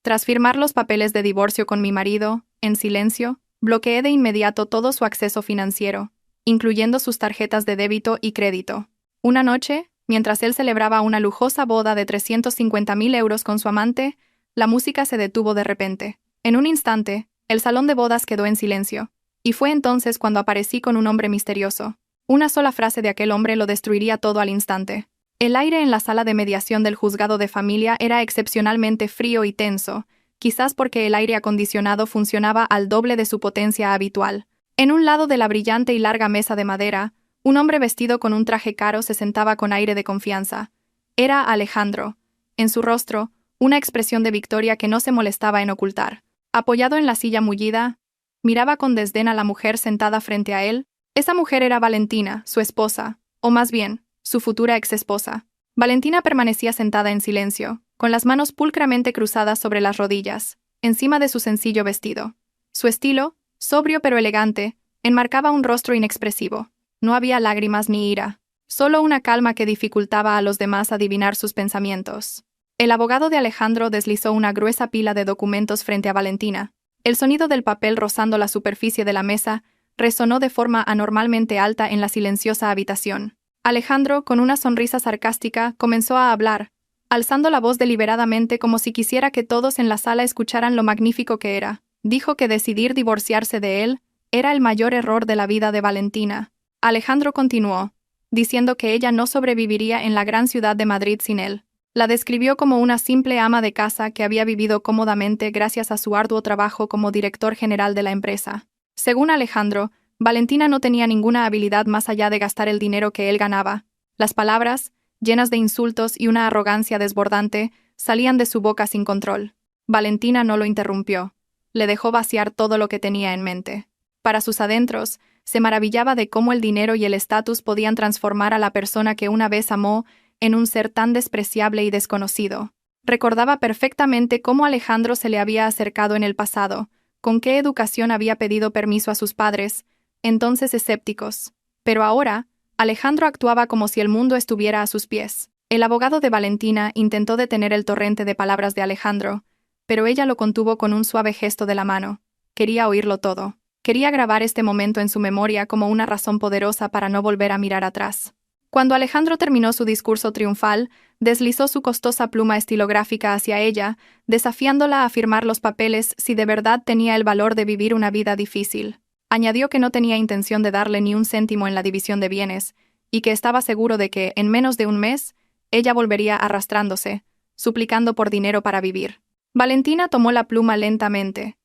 Tras firmar los papeles de divorcio con mi marido, en silencio, bloqueé de inmediato todo su acceso financiero, incluyendo sus tarjetas de débito y crédito. Una noche, mientras él celebraba una lujosa boda de 350.000 euros con su amante, la música se detuvo de repente. En un instante, el salón de bodas quedó en silencio, y fue entonces cuando aparecí con un hombre misterioso. Una sola frase de aquel hombre lo destruiría todo al instante. El aire en la sala de mediación del juzgado de familia era excepcionalmente frío y tenso, quizás porque el aire acondicionado funcionaba al doble de su potencia habitual. En un lado de la brillante y larga mesa de madera, un hombre vestido con un traje caro se sentaba con aire de confianza. Era Alejandro. En su rostro, una expresión de victoria que no se molestaba en ocultar. Apoyado en la silla mullida, miraba con desdén a la mujer sentada frente a él. Esa mujer era Valentina, su esposa, o más bien, su futura exesposa. Valentina permanecía sentada en silencio, con las manos pulcramente cruzadas sobre las rodillas, encima de su sencillo vestido. Su estilo, sobrio pero elegante, enmarcaba un rostro inexpresivo. No había lágrimas ni ira, solo una calma que dificultaba a los demás adivinar sus pensamientos. El abogado de Alejandro deslizó una gruesa pila de documentos frente a Valentina. El sonido del papel rozando la superficie de la mesa resonó de forma anormalmente alta en la silenciosa habitación. Alejandro, con una sonrisa sarcástica, comenzó a hablar, alzando la voz deliberadamente como si quisiera que todos en la sala escucharan lo magnífico que era. Dijo que decidir divorciarse de él era el mayor error de la vida de Valentina. Alejandro continuó, diciendo que ella no sobreviviría en la gran ciudad de Madrid sin él. La describió como una simple ama de casa que había vivido cómodamente gracias a su arduo trabajo como director general de la empresa. Según Alejandro, Valentina no tenía ninguna habilidad más allá de gastar el dinero que él ganaba. Las palabras, llenas de insultos y una arrogancia desbordante, salían de su boca sin control. Valentina no lo interrumpió. Le dejó vaciar todo lo que tenía en mente. Para sus adentros, se maravillaba de cómo el dinero y el estatus podían transformar a la persona que una vez amó en un ser tan despreciable y desconocido. Recordaba perfectamente cómo Alejandro se le había acercado en el pasado, con qué educación había pedido permiso a sus padres, entonces escépticos. Pero ahora, Alejandro actuaba como si el mundo estuviera a sus pies. El abogado de Valentina intentó detener el torrente de palabras de Alejandro, pero ella lo contuvo con un suave gesto de la mano. Quería oírlo todo. Quería grabar este momento en su memoria como una razón poderosa para no volver a mirar atrás. Cuando Alejandro terminó su discurso triunfal, deslizó su costosa pluma estilográfica hacia ella, desafiándola a firmar los papeles si de verdad tenía el valor de vivir una vida difícil. Añadió que no tenía intención de darle ni un céntimo en la división de bienes, y que estaba seguro de que, en menos de un mes, ella volvería arrastrándose, suplicando por dinero para vivir. Valentina tomó la pluma lentamente.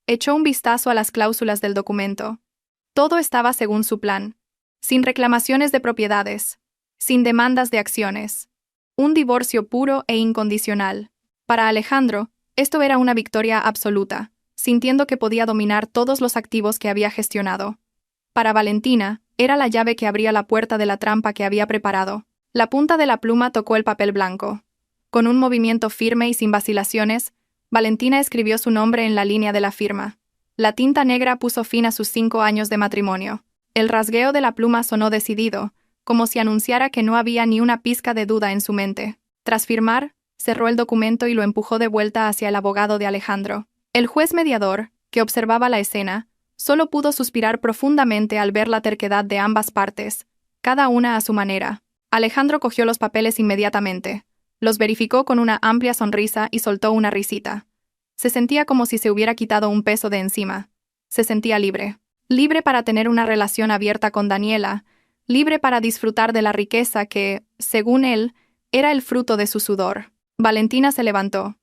Echó un vistazo a las cláusulas del documento. Todo estaba según su plan. Sin reclamaciones de propiedades, sin demandas de acciones. Un divorcio puro e incondicional. Para Alejandro, esto era una victoria absoluta, sintiendo que podía dominar todos los activos que había gestionado. Para Valentina, era la llave que abría la puerta de la trampa que había preparado. La punta de la pluma tocó el papel blanco. Con un movimiento firme y sin vacilaciones, Valentina escribió su nombre en la línea de la firma. La tinta negra puso fin a sus 5 años de matrimonio. El rasgueo de la pluma sonó decidido, como si anunciara que no había ni una pizca de duda en su mente. Tras firmar, cerró el documento y lo empujó de vuelta hacia el abogado de Alejandro. El juez mediador, que observaba la escena, solo pudo suspirar profundamente al ver la terquedad de ambas partes, cada una a su manera. Alejandro cogió los papeles inmediatamente, los verificó con una amplia sonrisa y soltó una risita. Se sentía como si se hubiera quitado un peso de encima. Se sentía libre. Libre para tener una relación abierta con Daniela, libre para disfrutar de la riqueza que, según él, era el fruto de su sudor. Valentina se levantó.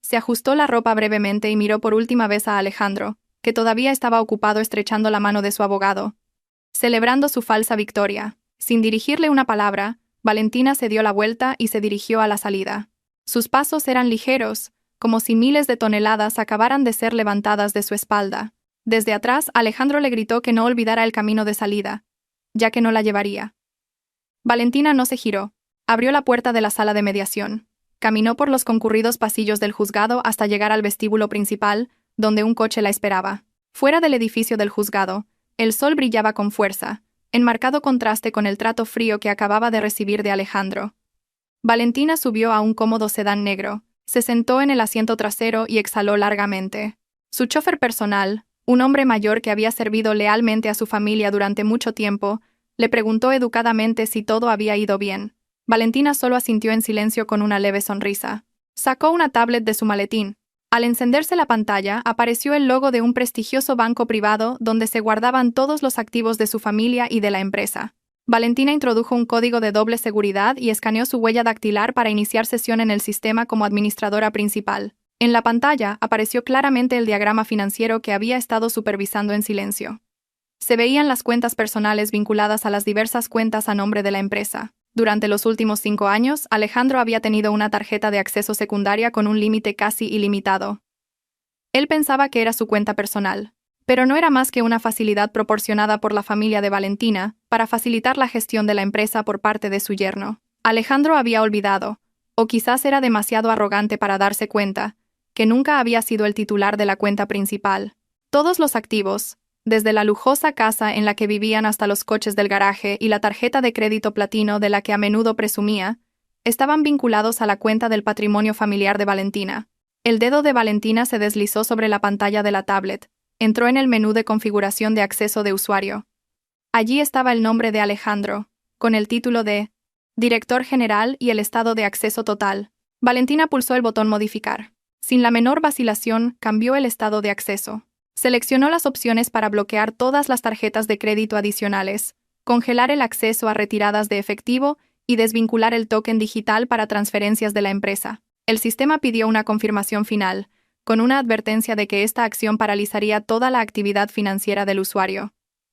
Se ajustó la ropa brevemente y miró por última vez a Alejandro, que todavía estaba ocupado estrechando la mano de su abogado, celebrando su falsa victoria. Sin dirigirle una palabra, Valentina se dio la vuelta y se dirigió a la salida. Sus pasos eran ligeros, como si miles de toneladas acabaran de ser levantadas de su espalda. Desde atrás, Alejandro le gritó que no olvidara el camino de salida, ya que no la llevaría. Valentina no se giró. Abrió la puerta de la sala de mediación. Caminó por los concurridos pasillos del juzgado hasta llegar al vestíbulo principal, donde un coche la esperaba. Fuera del edificio del juzgado, el sol brillaba con fuerza, en marcado contraste con el trato frío que acababa de recibir de Alejandro. Valentina subió a un cómodo sedán negro, Se sentó en el asiento trasero y exhaló largamente. Su chofer personal, un hombre mayor que había servido lealmente a su familia durante mucho tiempo, le preguntó educadamente si todo había ido bien. Valentina solo asintió en silencio con una leve sonrisa. Sacó una tablet de su maletín. Al encenderse la pantalla, apareció el logo de un prestigioso banco privado donde se guardaban todos los activos de su familia y de la empresa. Valentina introdujo un código de doble seguridad y escaneó su huella dactilar para iniciar sesión en el sistema como administradora principal. En la pantalla apareció claramente el diagrama financiero que había estado supervisando en silencio. Se veían las cuentas personales vinculadas a las diversas cuentas a nombre de la empresa. Durante los últimos 5 años, Alejandro había tenido una tarjeta de acceso secundaria con un límite casi ilimitado. Él pensaba que era su cuenta personal, pero no era más que una facilidad proporcionada por la familia de Valentina para facilitar la gestión de la empresa por parte de su yerno. Alejandro había olvidado, o quizás era demasiado arrogante para darse cuenta, que nunca había sido el titular de la cuenta principal. Todos los activos, desde la lujosa casa en la que vivían hasta los coches del garaje y la tarjeta de crédito platino de la que a menudo presumía, estaban vinculados a la cuenta del patrimonio familiar de Valentina. El dedo de Valentina se deslizó sobre la pantalla de la tablet. Entró en el menú de configuración de acceso de usuario. Allí estaba el nombre de Alejandro, con el título de Director General y el estado de acceso total. Valentina pulsó el botón Modificar. Sin la menor vacilación, cambió el estado de acceso. Seleccionó las opciones para bloquear todas las tarjetas de crédito adicionales, congelar el acceso a retiradas de efectivo y desvincular el token digital para transferencias de la empresa. El sistema pidió una confirmación final, con una advertencia de que esta acción paralizaría toda la actividad financiera del usuario.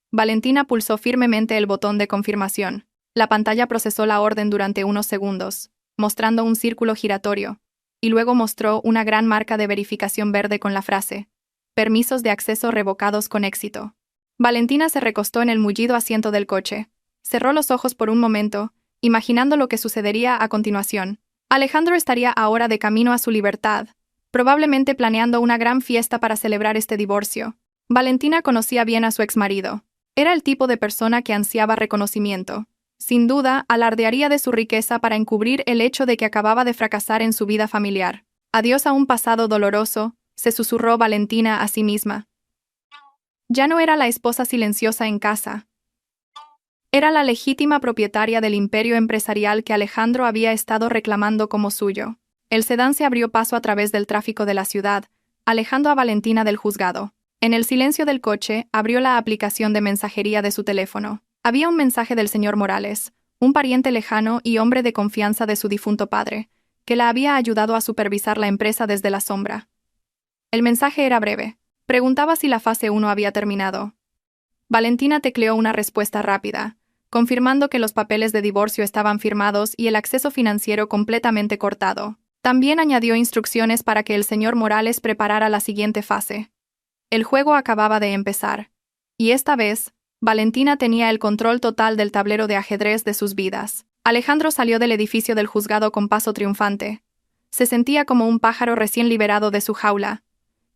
Valentina pulsó firmemente el botón de confirmación. La pantalla procesó la orden durante unos segundos, mostrando un círculo giratorio, y luego mostró una gran marca de verificación verde con la frase «Permisos de acceso revocados con éxito». Valentina se recostó en el mullido asiento del coche. Cerró los ojos por un momento, imaginando lo que sucedería a continuación. Alejandro estaría ahora de camino a su libertad, probablemente planeando una gran fiesta para celebrar este divorcio. Valentina conocía bien a su exmarido. Era el tipo de persona que ansiaba reconocimiento. Sin duda, alardearía de su riqueza para encubrir el hecho de que acababa de fracasar en su vida familiar. Adiós a un pasado doloroso, se susurró Valentina a sí misma. Ya no era la esposa silenciosa en casa. Era la legítima propietaria del imperio empresarial que Alejandro había estado reclamando como suyo. El sedán se abrió paso a través del tráfico de la ciudad, alejando a Valentina del juzgado. En el silencio del coche, abrió la aplicación de mensajería de su teléfono. Había un mensaje del señor Morales, un pariente lejano y hombre de confianza de su difunto padre, que la había ayudado a supervisar la empresa desde la sombra. El mensaje era breve. Preguntaba si la fase 1 había terminado. Valentina tecleó una respuesta rápida, confirmando que los papeles de divorcio estaban firmados y el acceso financiero completamente cortado. También añadió instrucciones para que el señor Morales preparara la siguiente fase. El juego acababa de empezar, y esta vez, Valentina tenía el control total del tablero de ajedrez de sus vidas. Alejandro salió del edificio del juzgado con paso triunfante. Se sentía como un pájaro recién liberado de su jaula.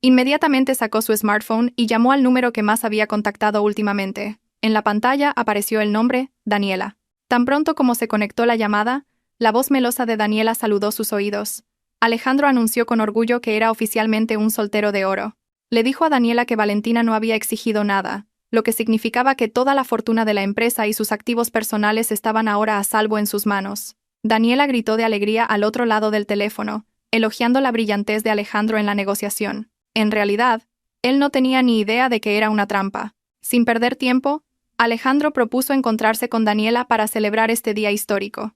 Inmediatamente sacó su smartphone y llamó al número que más había contactado últimamente. En la pantalla apareció el nombre, Daniela. Tan pronto como se conectó la llamada, la voz melosa de Daniela saludó sus oídos. Alejandro anunció con orgullo que era oficialmente un soltero de oro. Le dijo a Daniela que Valentina no había exigido nada, lo que significaba que toda la fortuna de la empresa y sus activos personales estaban ahora a salvo en sus manos. Daniela gritó de alegría al otro lado del teléfono, elogiando la brillantez de Alejandro en la negociación. En realidad, él no tenía ni idea de que era una trampa. Sin perder tiempo, Alejandro propuso encontrarse con Daniela para celebrar este día histórico.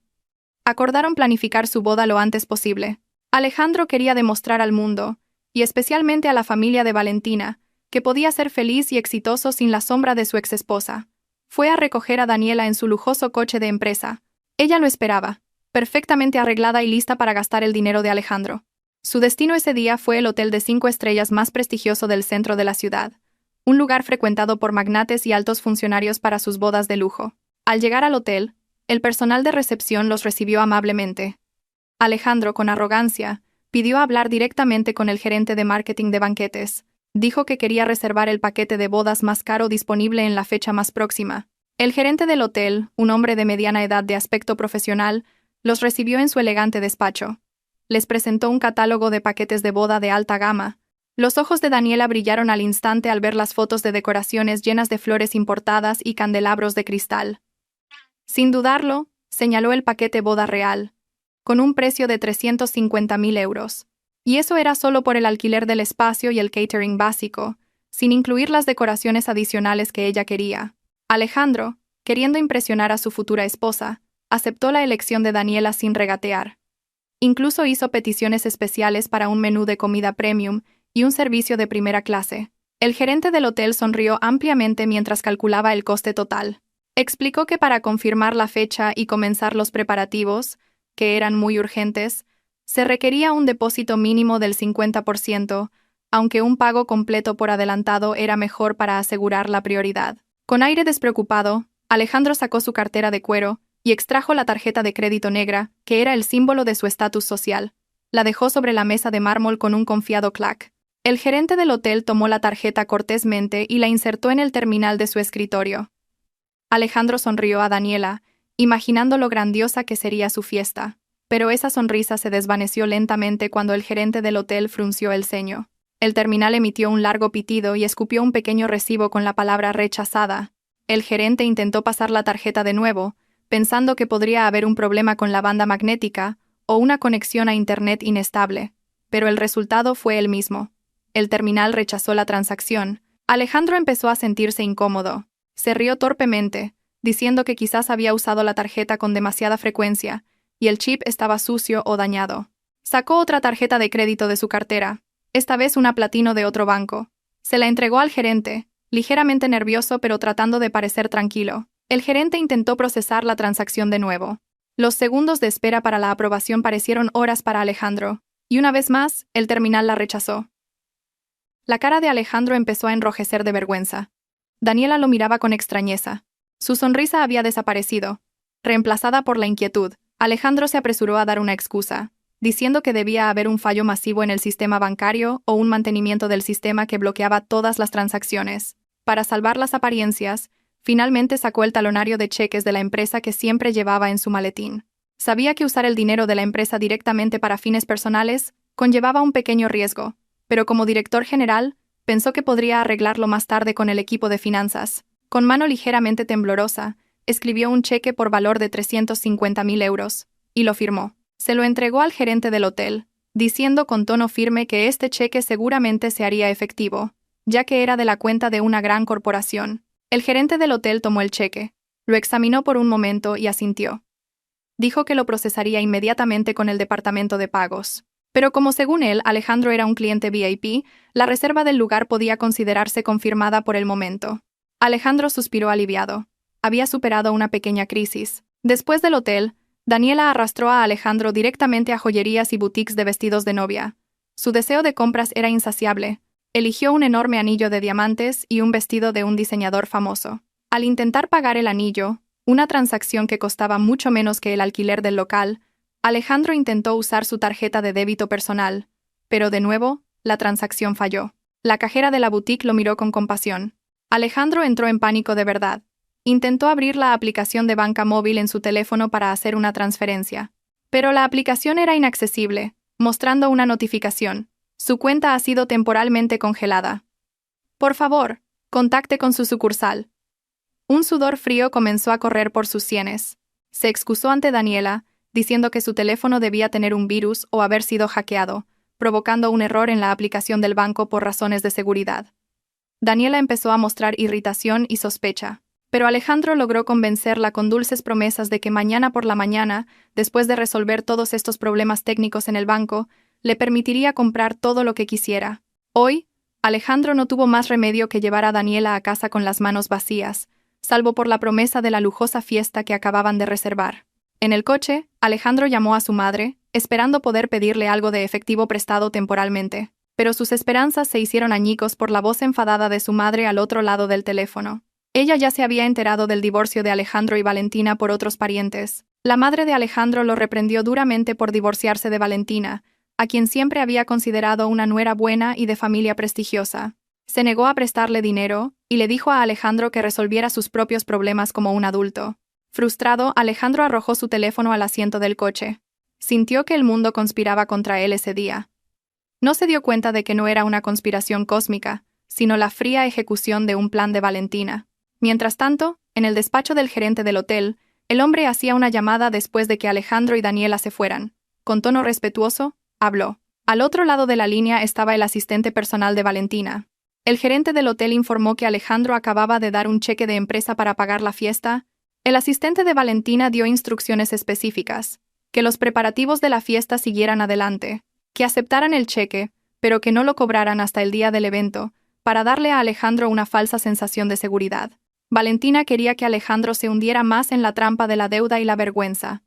Acordaron planificar su boda lo antes posible. Alejandro quería demostrar al mundo, y especialmente a la familia de Valentina, que podía ser feliz y exitoso sin la sombra de su exesposa. Fue a recoger a Daniela en su lujoso coche de empresa. Ella lo esperaba, perfectamente arreglada y lista para gastar el dinero de Alejandro. Su destino ese día fue el hotel de 5 estrellas más prestigioso del centro de la ciudad, un lugar frecuentado por magnates y altos funcionarios para sus bodas de lujo. Al llegar al hotel, el personal de recepción los recibió amablemente. Alejandro, con arrogancia, pidió hablar directamente con el gerente de marketing de banquetes. Dijo que quería reservar el paquete de bodas más caro disponible en la fecha más próxima. El gerente del hotel, un hombre de mediana edad de aspecto profesional, los recibió en su elegante despacho. les presentó un catálogo de paquetes de boda de alta gama. Los ojos de Daniela brillaron al instante al ver las fotos de decoraciones llenas de flores importadas y candelabros de cristal. Sin dudarlo, señaló el paquete boda real, con un precio de 350.000 euros. Y eso era solo por el alquiler del espacio y el catering básico, sin incluir las decoraciones adicionales que ella quería. Alejandro, queriendo impresionar a su futura esposa, aceptó la elección de Daniela sin regatear. Incluso hizo peticiones especiales para un menú de comida premium y un servicio de primera clase. El gerente del hotel sonrió ampliamente mientras calculaba el coste total. Explicó que para confirmar la fecha y comenzar los preparativos, que eran muy urgentes, se requería un depósito mínimo del 50%, aunque un pago completo por adelantado era mejor para asegurar la prioridad. Con aire despreocupado, Alejandro sacó su cartera de cuero y extrajo la tarjeta de crédito negra, que era el símbolo de su estatus social. La dejó sobre la mesa de mármol con un confiado clac. El gerente del hotel tomó la tarjeta cortésmente y la insertó en el terminal de su escritorio. Alejandro sonrió a Daniela, imaginando lo grandiosa que sería su fiesta, pero esa sonrisa se desvaneció lentamente cuando el gerente del hotel frunció el ceño. El terminal emitió un largo pitido y escupió un pequeño recibo con la palabra rechazada. El gerente intentó pasar la tarjeta de nuevo, pensando que podría haber un problema con la banda magnética o una conexión a Internet inestable, pero el resultado fue el mismo. El terminal rechazó la transacción. Alejandro empezó a sentirse incómodo. Se rió torpemente, diciendo que quizás había usado la tarjeta con demasiada frecuencia y el chip estaba sucio o dañado. Sacó otra tarjeta de crédito de su cartera, esta vez una platino de otro banco. Se la entregó al gerente, ligeramente nervioso pero tratando de parecer tranquilo. El gerente intentó procesar la transacción de nuevo. Los segundos de espera para la aprobación parecieron horas para Alejandro, y una vez más, el terminal la rechazó. La cara de Alejandro empezó a enrojecer de vergüenza. Daniela lo miraba con extrañeza. Su sonrisa había desaparecido. Reemplazada por la inquietud, Alejandro se apresuró a dar una excusa, diciendo que debía haber un fallo masivo en el sistema bancario o un mantenimiento del sistema que bloqueaba todas las transacciones. Para salvar las apariencias, finalmente sacó el talonario de cheques de la empresa que siempre llevaba en su maletín. Sabía que usar el dinero de la empresa directamente para fines personales conllevaba un pequeño riesgo, pero como director general, pensó que podría arreglarlo más tarde con el equipo de finanzas. Con mano ligeramente temblorosa, escribió un cheque por valor de 350.000 euros, y lo firmó. Se lo entregó al gerente del hotel, diciendo con tono firme que este cheque seguramente se haría efectivo, ya que era de la cuenta de una gran corporación. El gerente del hotel tomó el cheque, lo examinó por un momento y asintió. Dijo que lo procesaría inmediatamente con el departamento de pagos. Pero como según él, Alejandro era un cliente VIP, la reserva del lugar podía considerarse confirmada por el momento. Alejandro suspiró aliviado. Había superado una pequeña crisis. Después del hotel, Daniela arrastró a Alejandro directamente a joyerías y boutiques de vestidos de novia. Su deseo de compras era insaciable. Eligió un enorme anillo de diamantes y un vestido de un diseñador famoso. Al intentar pagar el anillo, una transacción que costaba mucho menos que el alquiler del local, Alejandro intentó usar su tarjeta de débito personal, pero de nuevo, la transacción falló. La cajera de la boutique lo miró con compasión. Alejandro entró en pánico de verdad. Intentó abrir la aplicación de banca móvil en su teléfono para hacer una transferencia. Pero la aplicación era inaccesible, mostrando una notificación. Su cuenta ha sido temporalmente congelada. Por favor, contacte con su sucursal. Un sudor frío comenzó a correr por sus sienes. Se excusó ante Daniela, diciendo que su teléfono debía tener un virus o haber sido hackeado, provocando un error en la aplicación del banco por razones de seguridad. Daniela empezó a mostrar irritación y sospecha, pero Alejandro logró convencerla con dulces promesas de que mañana por la mañana, después de resolver todos estos problemas técnicos en el banco, le permitiría comprar todo lo que quisiera. Hoy, Alejandro no tuvo más remedio que llevar a Daniela a casa con las manos vacías, salvo por la promesa de la lujosa fiesta que acababan de reservar. En el coche, Alejandro llamó a su madre, esperando poder pedirle algo de efectivo prestado temporalmente, pero sus esperanzas se hicieron añicos por la voz enfadada de su madre al otro lado del teléfono. Ella ya se había enterado del divorcio de Alejandro y Valentina por otros parientes. La madre de Alejandro lo reprendió duramente por divorciarse de Valentina, a quien siempre había considerado una nuera buena y de familia prestigiosa. Se negó a prestarle dinero y le dijo a Alejandro que resolviera sus propios problemas como un adulto. Frustrado, Alejandro arrojó su teléfono al asiento del coche. Sintió que el mundo conspiraba contra él ese día. No se dio cuenta de que no era una conspiración cósmica, sino la fría ejecución de un plan de Valentina. Mientras tanto, en el despacho del gerente del hotel, el hombre hacía una llamada después de que Alejandro y Daniela se fueran. Con tono respetuoso, habló. Al otro lado de la línea estaba el asistente personal de Valentina. El gerente del hotel informó que Alejandro acababa de dar un cheque de empresa para pagar la fiesta. El asistente de Valentina dio instrucciones específicas: que los preparativos de la fiesta siguieran adelante, que aceptaran el cheque, pero que no lo cobraran hasta el día del evento, para darle a Alejandro una falsa sensación de seguridad. Valentina quería que Alejandro se hundiera más en la trampa de la deuda y la vergüenza.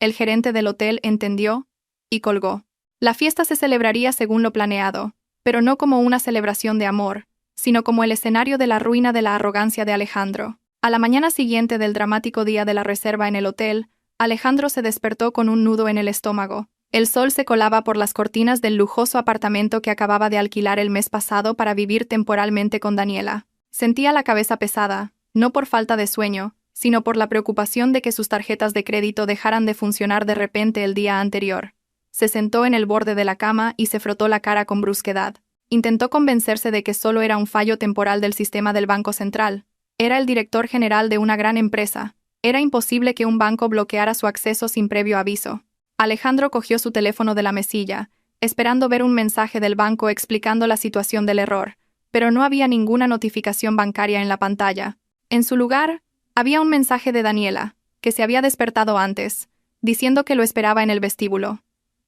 El gerente del hotel entendió y colgó. La fiesta se celebraría según lo planeado, pero no como una celebración de amor, sino como el escenario de la ruina de la arrogancia de Alejandro. A la mañana siguiente del dramático día de la reserva en el hotel, Alejandro se despertó con un nudo en el estómago. El sol se colaba por las cortinas del lujoso apartamento que acababa de alquilar el mes pasado para vivir temporalmente con Daniela. Sentía la cabeza pesada, no por falta de sueño, sino por la preocupación de que sus tarjetas de crédito dejaran de funcionar de repente el día anterior. Se sentó en el borde de la cama y se frotó la cara con brusquedad. Intentó convencerse de que solo era un fallo temporal del sistema del Banco Central. Era el director general de una gran empresa. Era imposible que un banco bloqueara su acceso sin previo aviso. Alejandro cogió su teléfono de la mesilla, esperando ver un mensaje del banco explicando la situación del error, pero no había ninguna notificación bancaria en la pantalla. En su lugar, había un mensaje de Daniela, que se había despertado antes, diciendo que lo esperaba en el vestíbulo.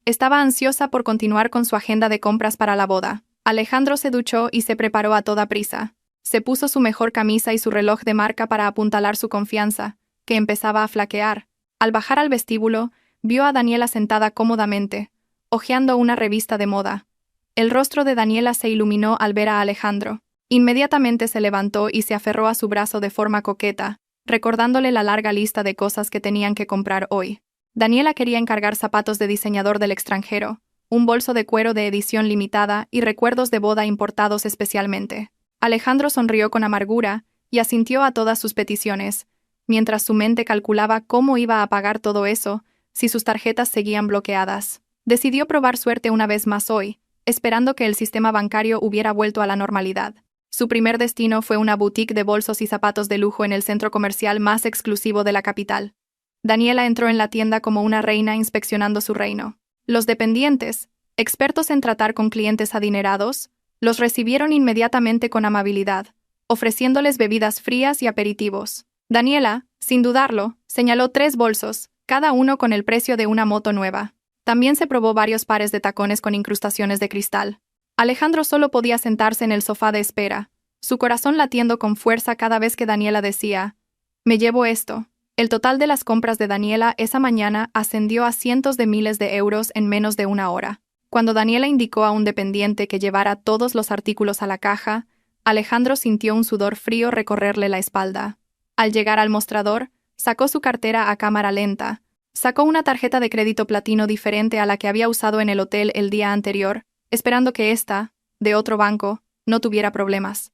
Estaba ansiosa por continuar con su agenda de compras para la boda. Alejandro se duchó y se preparó a toda prisa. Se puso su mejor camisa y su reloj de marca para apuntalar su confianza, que empezaba a flaquear. Al bajar al vestíbulo, vio a Daniela sentada cómodamente, hojeando una revista de moda. El rostro de Daniela se iluminó al ver a Alejandro. Inmediatamente se levantó y se aferró a su brazo de forma coqueta, recordándole la larga lista de cosas que tenían que comprar hoy. Daniela quería encargar zapatos de diseñador del extranjero, un bolso de cuero de edición limitada y recuerdos de boda importados especialmente. Alejandro sonrió con amargura y asintió a todas sus peticiones, mientras su mente calculaba cómo iba a pagar todo eso si sus tarjetas seguían bloqueadas. Decidió probar suerte una vez más hoy, esperando que el sistema bancario hubiera vuelto a la normalidad. Su primer destino fue una boutique de bolsos y zapatos de lujo en el centro comercial más exclusivo de la capital. Daniela entró en la tienda como una reina inspeccionando su reino. Los dependientes, expertos en tratar con clientes adinerados, los recibieron inmediatamente con amabilidad, ofreciéndoles bebidas frías y aperitivos. Daniela, sin dudarlo, señaló 3 bolsos, cada uno con el precio de una moto nueva. También se probó varios pares de tacones con incrustaciones de cristal. Alejandro solo podía sentarse en el sofá de espera, su corazón latiendo con fuerza cada vez que Daniela decía: «Me llevo esto». El total de las compras de Daniela esa mañana ascendió a cientos de miles de euros en menos de una hora. Cuando Daniela indicó a un dependiente que llevara todos los artículos a la caja, Alejandro sintió un sudor frío recorrerle la espalda. Al llegar al mostrador, sacó su cartera a cámara lenta, sacó una tarjeta de crédito platino diferente a la que había usado en el hotel el día anterior, esperando que ésta, de otro banco, no tuviera problemas.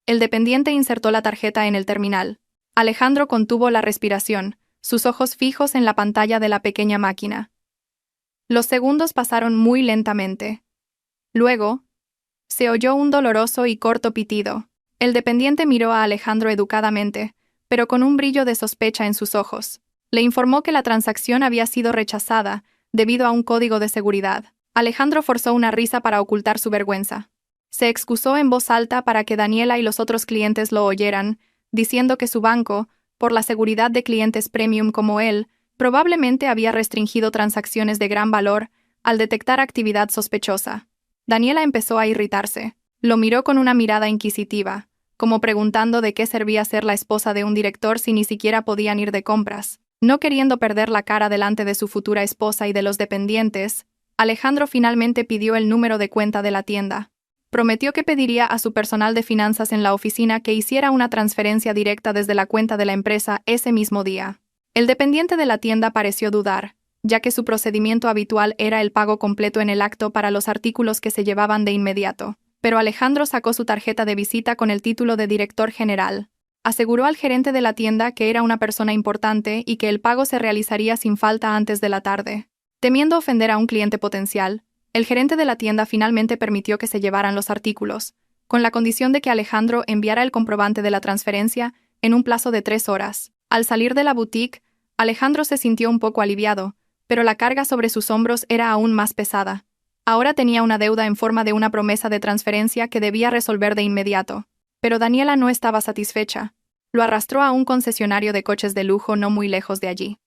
El dependiente insertó la tarjeta en el terminal. Alejandro contuvo la respiración, sus ojos fijos en la pantalla de la pequeña máquina. Los segundos pasaron muy lentamente. Luego, se oyó un doloroso y corto pitido. El dependiente miró a Alejandro educadamente, pero con un brillo de sospecha en sus ojos. Le informó que la transacción había sido rechazada debido a un código de seguridad. Alejandro forzó una risa para ocultar su vergüenza. Se excusó en voz alta para que Daniela y los otros clientes lo oyeran, diciendo que su banco, por la seguridad de clientes premium como él, probablemente había restringido transacciones de gran valor al detectar actividad sospechosa. Daniela empezó a irritarse. Lo miró con una mirada inquisitiva, como preguntando de qué servía ser la esposa de un director si ni siquiera podían ir de compras. No queriendo perder la cara delante de su futura esposa y de los dependientes, Alejandro finalmente pidió el número de cuenta de la tienda. Prometió que pediría a su personal de finanzas en la oficina que hiciera una transferencia directa desde la cuenta de la empresa ese mismo día. El dependiente de la tienda pareció dudar, ya que su procedimiento habitual era el pago completo en el acto para los artículos que se llevaban de inmediato. Pero Alejandro sacó su tarjeta de visita con el título de director general. Aseguró al gerente de la tienda que era una persona importante y que el pago se realizaría sin falta antes de la tarde. Temiendo ofender a un cliente potencial, el gerente de la tienda finalmente permitió que se llevaran los artículos, con la condición de que Alejandro enviara el comprobante de la transferencia en un plazo de 3 horas. Al salir de la boutique, Alejandro se sintió un poco aliviado, pero la carga sobre sus hombros era aún más pesada. Ahora tenía una deuda en forma de una promesa de transferencia que debía resolver de inmediato. Pero Daniela no estaba satisfecha. Lo arrastró a un concesionario de coches de lujo no muy lejos de allí.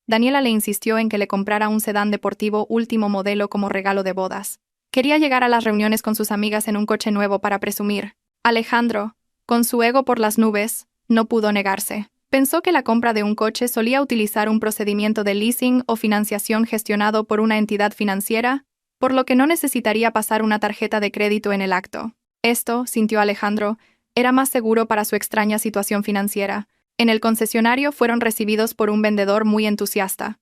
Daniela le insistió en que le comprara un sedán deportivo último modelo como regalo de bodas. Quería llegar a las reuniones con sus amigas en un coche nuevo para presumir. Alejandro, con su ego por las nubes, no pudo negarse. Pensó que la compra de un coche solía utilizar un procedimiento de leasing o financiación gestionado por una entidad financiera, por lo que no necesitaría pasar una tarjeta de crédito en el acto. Esto, sintió Alejandro, era más seguro para su extraña situación financiera. En el concesionario fueron recibidos por un vendedor muy entusiasta.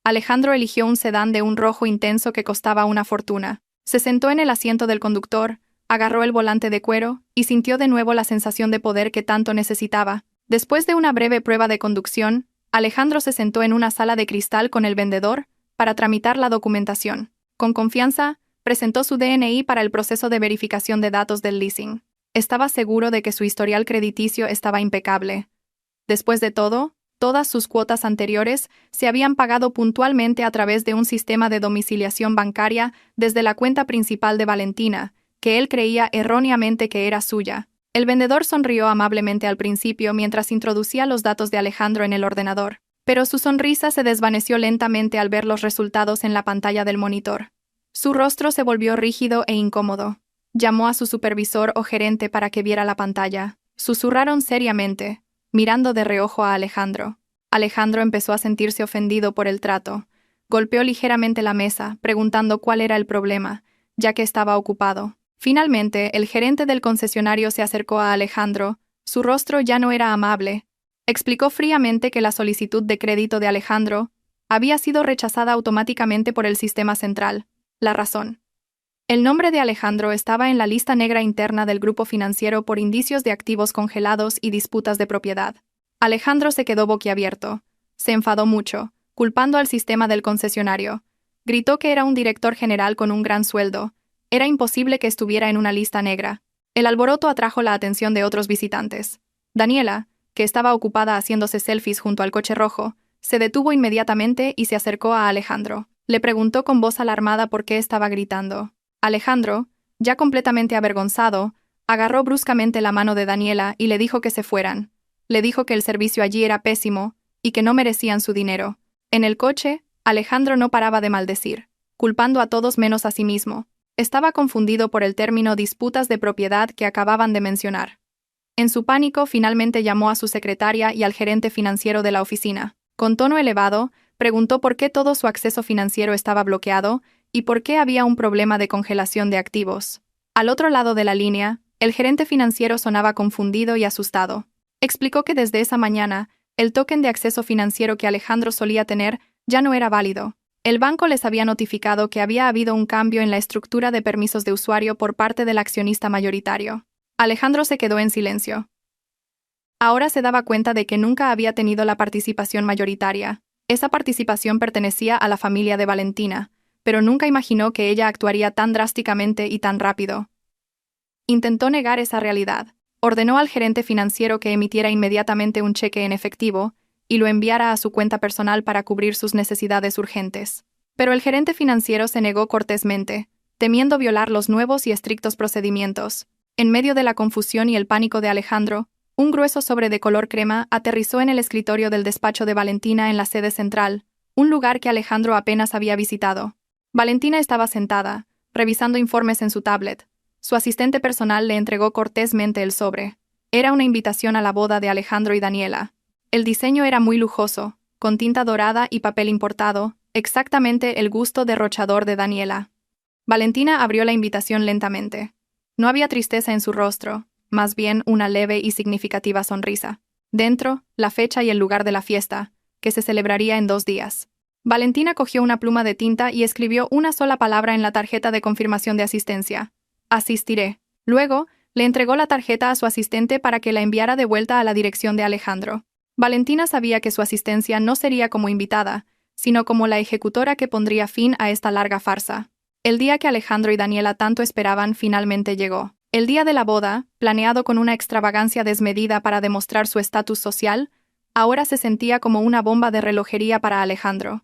Alejandro eligió un sedán de un rojo intenso que costaba una fortuna. Se sentó en el asiento del conductor, agarró el volante de cuero y sintió de nuevo la sensación de poder que tanto necesitaba. Después de una breve prueba de conducción, Alejandro se sentó en una sala de cristal con el vendedor para tramitar la documentación. Con confianza, presentó su DNI para el proceso de verificación de datos del leasing. Estaba seguro de que su historial crediticio estaba impecable. Después de todo, todas sus cuotas anteriores se habían pagado puntualmente a través de un sistema de domiciliación bancaria desde la cuenta principal de Valentina, que él creía erróneamente que era suya. El vendedor sonrió amablemente al principio mientras introducía los datos de Alejandro en el ordenador, pero su sonrisa se desvaneció lentamente al ver los resultados en la pantalla del monitor. Su rostro se volvió rígido e incómodo. Llamó a su supervisor o gerente para que viera la pantalla. Susurraron seriamente, mirando de reojo a Alejandro. Alejandro empezó a sentirse ofendido por el trato. Golpeó ligeramente la mesa, preguntando cuál era el problema, ya que estaba ocupado. Finalmente, el gerente del concesionario se acercó a Alejandro. Su rostro ya no era amable. Explicó fríamente que la solicitud de crédito de Alejandro había sido rechazada automáticamente por el sistema central. La razón. El nombre de Alejandro estaba en la lista negra interna del grupo financiero por indicios de activos congelados y disputas de propiedad. Alejandro se quedó boquiabierto. Se enfadó mucho, culpando al sistema del concesionario. Gritó que era un director general con un gran sueldo. Era imposible que estuviera en una lista negra. El alboroto atrajo la atención de otros visitantes. Daniela, que estaba ocupada haciéndose selfies junto al coche rojo, se detuvo inmediatamente y se acercó a Alejandro. Le preguntó con voz alarmada por qué estaba gritando. Alejandro, ya completamente avergonzado, agarró bruscamente la mano de Daniela y le dijo que se fueran. Le dijo que el servicio allí era pésimo y que no merecían su dinero. En el coche, Alejandro no paraba de maldecir, culpando a todos menos a sí mismo. Estaba confundido por el término disputas de propiedad que acababan de mencionar. En su pánico, finalmente llamó a su secretaria y al gerente financiero de la oficina. Con tono elevado, preguntó por qué todo su acceso financiero estaba bloqueado y por qué había un problema de congelación de activos. Al otro lado de la línea, el gerente financiero sonaba confundido y asustado. Explicó que desde esa mañana, el token de acceso financiero que Alejandro solía tener ya no era válido. El banco les había notificado que había habido un cambio en la estructura de permisos de usuario por parte del accionista mayoritario. Alejandro se quedó en silencio. Ahora se daba cuenta de que nunca había tenido la participación mayoritaria. Esa participación pertenecía a la familia de Valentina, pero nunca imaginó que ella actuaría tan drásticamente y tan rápido. Intentó negar esa realidad. Ordenó al gerente financiero que emitiera inmediatamente un cheque en efectivo y lo enviara a su cuenta personal para cubrir sus necesidades urgentes. Pero el gerente financiero se negó cortésmente, temiendo violar los nuevos y estrictos procedimientos. En medio de la confusión y el pánico de Alejandro, un grueso sobre de color crema aterrizó en el escritorio del despacho de Valentina en la sede central, un lugar que Alejandro apenas había visitado. Valentina estaba sentada, revisando informes en su tablet. Su asistente personal le entregó cortésmente el sobre. Era una invitación a la boda de Alejandro y Daniela. El diseño era muy lujoso, con tinta dorada y papel importado, exactamente el gusto derrochador de Daniela. Valentina abrió la invitación lentamente. No había tristeza en su rostro, más bien una leve y significativa sonrisa. Dentro, la fecha y el lugar de la fiesta, que se celebraría en 2 días. Valentina cogió una pluma de tinta y escribió una sola palabra en la tarjeta de confirmación de asistencia. Asistiré. Luego, le entregó la tarjeta a su asistente para que la enviara de vuelta a la dirección de Alejandro. Valentina sabía que su asistencia no sería como invitada, sino como la ejecutora que pondría fin a esta larga farsa. El día que Alejandro y Daniela tanto esperaban finalmente llegó. El día de la boda, planeado con una extravagancia desmedida para demostrar su estatus social, ahora se sentía como una bomba de relojería para Alejandro.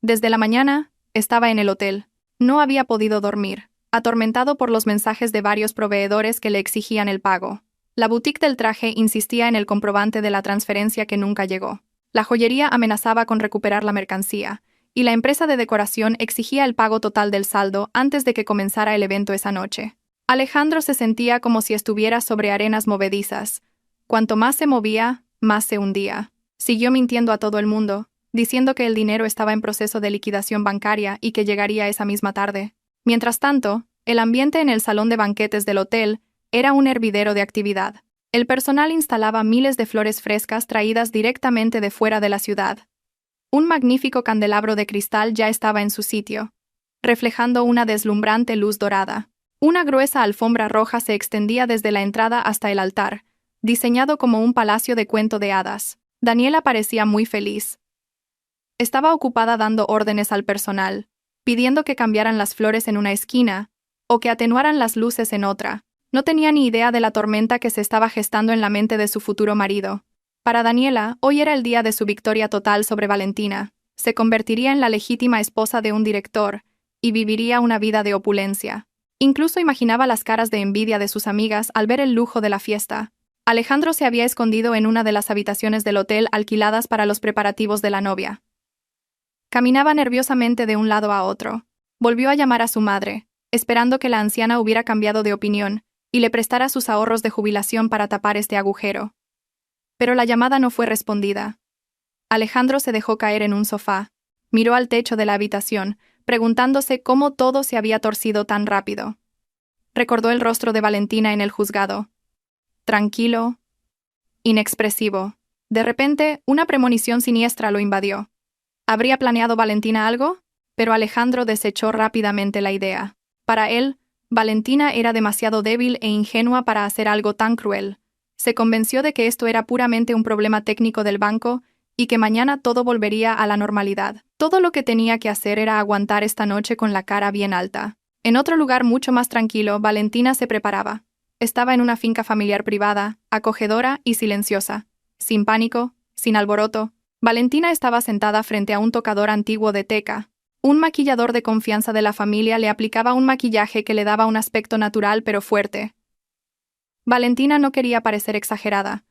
Desde la mañana, estaba en el hotel. No había podido dormir, atormentado por los mensajes de varios proveedores que le exigían el pago. La boutique del traje insistía en el comprobante de la transferencia que nunca llegó. La joyería amenazaba con recuperar la mercancía, y la empresa de decoración exigía el pago total del saldo antes de que comenzara el evento esa noche. Alejandro se sentía como si estuviera sobre arenas movedizas. Cuanto más se movía, más se hundía. Siguió mintiendo a todo el mundo, diciendo que el dinero estaba en proceso de liquidación bancaria y que llegaría esa misma tarde. Mientras tanto, el ambiente en el salón de banquetes del hotel era un hervidero de actividad. El personal instalaba miles de flores frescas traídas directamente de fuera de la ciudad. Un magnífico candelabro de cristal ya estaba en su sitio, reflejando una deslumbrante luz dorada. Una gruesa alfombra roja se extendía desde la entrada hasta el altar, diseñado como un palacio de cuento de hadas. Daniela parecía muy feliz. Estaba ocupada dando órdenes al personal, pidiendo que cambiaran las flores en una esquina, o que atenuaran las luces en otra. No tenía ni idea de la tormenta que se estaba gestando en la mente de su futuro marido. Para Daniela, hoy era el día de su victoria total sobre Valentina. Se convertiría en la legítima esposa de un director, y viviría una vida de opulencia. Incluso imaginaba las caras de envidia de sus amigas al ver el lujo de la fiesta. Alejandro se había escondido en una de las habitaciones del hotel alquiladas para los preparativos de la novia. Caminaba nerviosamente de un lado a otro. Volvió a llamar a su madre, esperando que la anciana hubiera cambiado de opinión y le prestara sus ahorros de jubilación para tapar este agujero. Pero la llamada no fue respondida. Alejandro se dejó caer en un sofá, miró al techo de la habitación, preguntándose cómo todo se había torcido tan rápido. Recordó el rostro de Valentina en el juzgado. Tranquilo, inexpresivo. De repente, una premonición siniestra lo invadió. ¿Habría planeado Valentina algo? Pero Alejandro desechó rápidamente la idea. Para él, Valentina era demasiado débil e ingenua para hacer algo tan cruel. Se convenció de que esto era puramente un problema técnico del banco y que mañana todo volvería a la normalidad. Todo lo que tenía que hacer era aguantar esta noche con la cara bien alta. En otro lugar mucho más tranquilo, Valentina se preparaba. Estaba en una finca familiar privada, acogedora y silenciosa. Sin pánico, sin alboroto. Valentina estaba sentada frente a un tocador antiguo de teca. Un maquillador de confianza de la familia le aplicaba un maquillaje que le daba un aspecto natural pero fuerte. Valentina no quería parecer exagerada.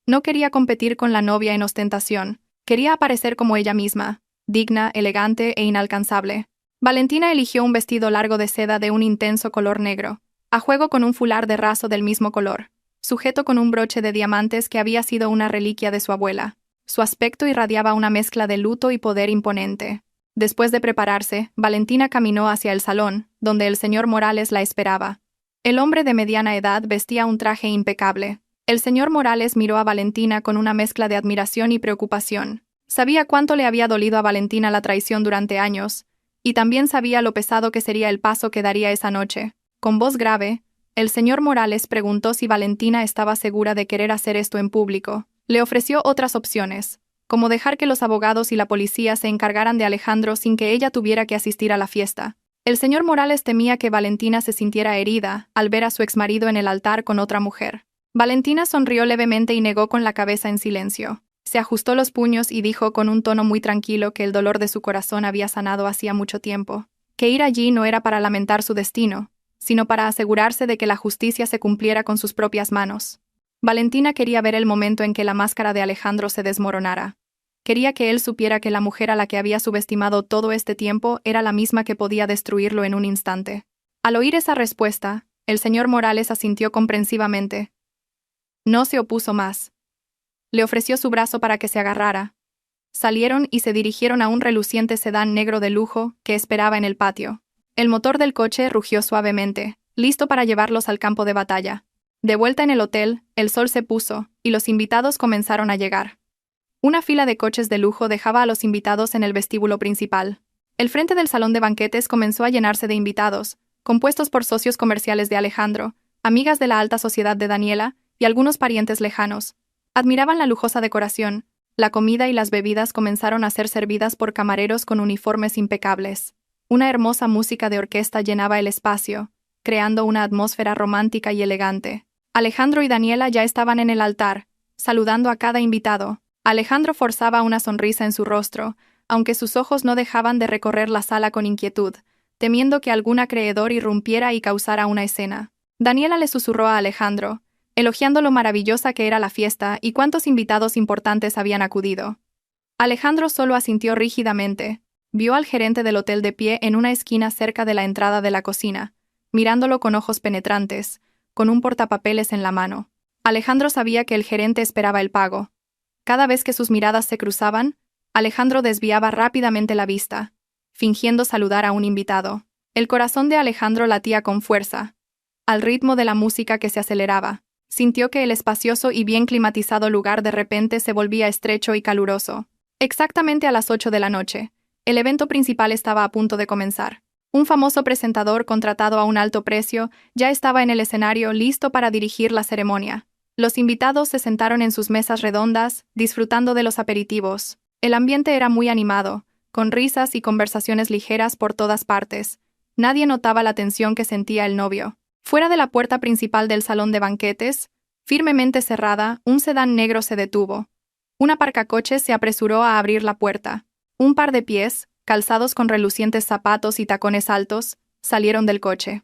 No quería competir con la novia en ostentación. Quería aparecer como ella misma, digna, elegante e inalcanzable. Valentina eligió un vestido largo de seda de un intenso color negro, a juego con un fular de raso del mismo color, sujeto con un broche de diamantes que había sido una reliquia de su abuela. Su aspecto irradiaba una mezcla de luto y poder imponente. Después de prepararse, Valentina caminó hacia el salón, donde el señor Morales la esperaba. El hombre de mediana edad vestía un traje impecable. El señor Morales miró a Valentina con una mezcla de admiración y preocupación. Sabía cuánto le había dolido a Valentina la traición durante años, y también sabía lo pesado que sería el paso que daría esa noche. Con voz grave, el señor Morales preguntó si Valentina estaba segura de querer hacer esto en público. Le ofreció otras opciones, como dejar que los abogados y la policía se encargaran de Alejandro sin que ella tuviera que asistir a la fiesta. El señor Morales temía que Valentina se sintiera herida al ver a su exmarido en el altar con otra mujer. Valentina sonrió levemente y negó con la cabeza en silencio. Se ajustó los puños y dijo con un tono muy tranquilo que el dolor de su corazón había sanado hacía mucho tiempo, que ir allí no era para lamentar su destino, sino para asegurarse de que la justicia se cumpliera con sus propias manos. Valentina quería ver el momento en que la máscara de Alejandro se desmoronara. Quería que él supiera que la mujer a la que había subestimado todo este tiempo era la misma que podía destruirlo en un instante. Al oír esa respuesta, el señor Morales asintió comprensivamente. No se opuso más. Le ofreció su brazo para que se agarrara. Salieron y se dirigieron a un reluciente sedán negro de lujo que esperaba en el patio. El motor del coche rugió suavemente, listo para llevarlos al campo de batalla. De vuelta en el hotel, el sol se puso, y los invitados comenzaron a llegar. Una fila de coches de lujo dejaba a los invitados en el vestíbulo principal. El frente del salón de banquetes comenzó a llenarse de invitados, compuestos por socios comerciales de Alejandro, amigas de la alta sociedad de Daniela y algunos parientes lejanos. Admiraban la lujosa decoración, La comida y las bebidas comenzaron a ser servidas por camareros con uniformes impecables. Una hermosa música de orquesta llenaba el espacio, creando una atmósfera romántica y elegante. Alejandro y Daniela ya estaban en el altar, saludando a cada invitado. Alejandro forzaba una sonrisa en su rostro, aunque sus ojos no dejaban de recorrer la sala con inquietud, temiendo que algún acreedor irrumpiera y causara una escena. Daniela le susurró a Alejandro, elogiando lo maravillosa que era la fiesta y cuántos invitados importantes habían acudido. Alejandro solo asintió rígidamente. Vio al gerente del hotel de pie en una esquina cerca de la entrada de la cocina, mirándolo con ojos penetrantes, con un portapapeles en la mano. Alejandro sabía que el gerente esperaba el pago. Cada vez que sus miradas se cruzaban, Alejandro desviaba rápidamente la vista, fingiendo saludar a un invitado. El corazón de Alejandro latía con fuerza. Al ritmo de la música que se aceleraba, sintió que el espacioso y bien climatizado lugar de repente se volvía estrecho y caluroso. Exactamente a las 8 de la noche, el evento principal estaba a punto de comenzar. Un famoso presentador contratado a un alto precio ya estaba en el escenario listo para dirigir la ceremonia. Los invitados se sentaron en sus mesas redondas, disfrutando de los aperitivos. El ambiente era muy animado, con risas y conversaciones ligeras por todas partes. Nadie notaba la tensión que sentía el novio. Fuera de la puerta principal del salón de banquetes, firmemente cerrada, un sedán negro se detuvo. Un aparcacoches se apresuró a abrir la puerta. Un par de pies, calzados con relucientes zapatos y tacones altos, salieron del coche.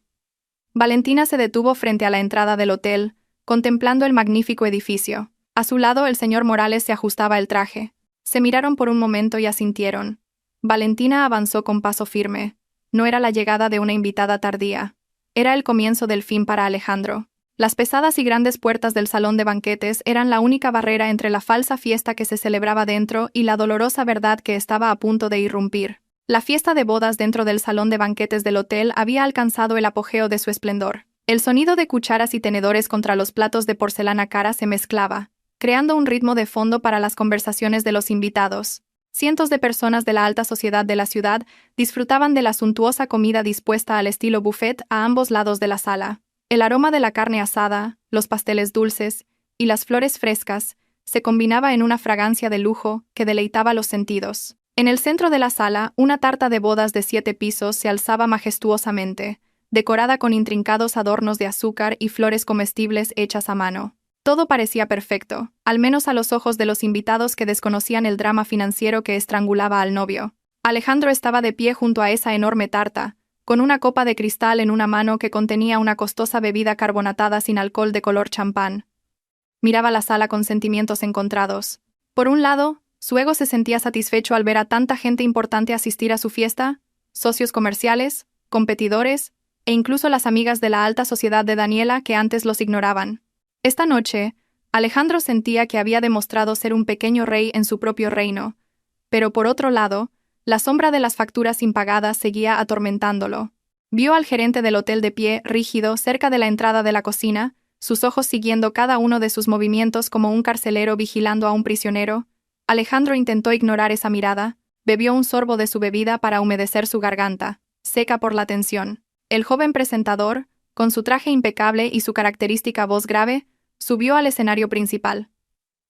Valentina se detuvo frente a la entrada del hotel, contemplando el magnífico edificio. A su lado el señor Morales se ajustaba el traje. Se miraron por un momento y asintieron. Valentina avanzó con paso firme. No era la llegada de una invitada tardía. Era el comienzo del fin para Alejandro. Las pesadas y grandes puertas del salón de banquetes eran la única barrera entre la falsa fiesta que se celebraba dentro y la dolorosa verdad que estaba a punto de irrumpir. La fiesta de bodas dentro del salón de banquetes del hotel había alcanzado el apogeo de su esplendor. El sonido de cucharas y tenedores contra los platos de porcelana cara se mezclaba, creando un ritmo de fondo para las conversaciones de los invitados. Cientos de personas de la alta sociedad de la ciudad disfrutaban de la suntuosa comida dispuesta al estilo buffet a ambos lados de la sala. El aroma de la carne asada, los pasteles dulces y las flores frescas se combinaba en una fragancia de lujo que deleitaba los sentidos. En el centro de la sala, una tarta de bodas de 7 pisos se alzaba majestuosamente, decorada con intrincados adornos de azúcar y flores comestibles hechas a mano. Todo parecía perfecto, al menos a los ojos de los invitados que desconocían el drama financiero que estrangulaba al novio. Alejandro estaba de pie junto a esa enorme tarta, con una copa de cristal en una mano que contenía una costosa bebida carbonatada sin alcohol de color champán. Miraba la sala con sentimientos encontrados. Por un lado, su ego se sentía satisfecho al ver a tanta gente importante asistir a su fiesta, socios comerciales, competidores, e incluso las amigas de la alta sociedad de Daniela que antes los ignoraban. Esta noche, Alejandro sentía que había demostrado ser un pequeño rey en su propio reino, pero por otro lado, la sombra de las facturas impagadas seguía atormentándolo. Vio al gerente del hotel de pie, rígido, cerca de la entrada de la cocina, sus ojos siguiendo cada uno de sus movimientos como un carcelero vigilando a un prisionero. Alejandro intentó ignorar esa mirada, bebió un sorbo de su bebida para humedecer su garganta, seca por la tensión. El joven presentador, con su traje impecable y su característica voz grave, subió al escenario principal.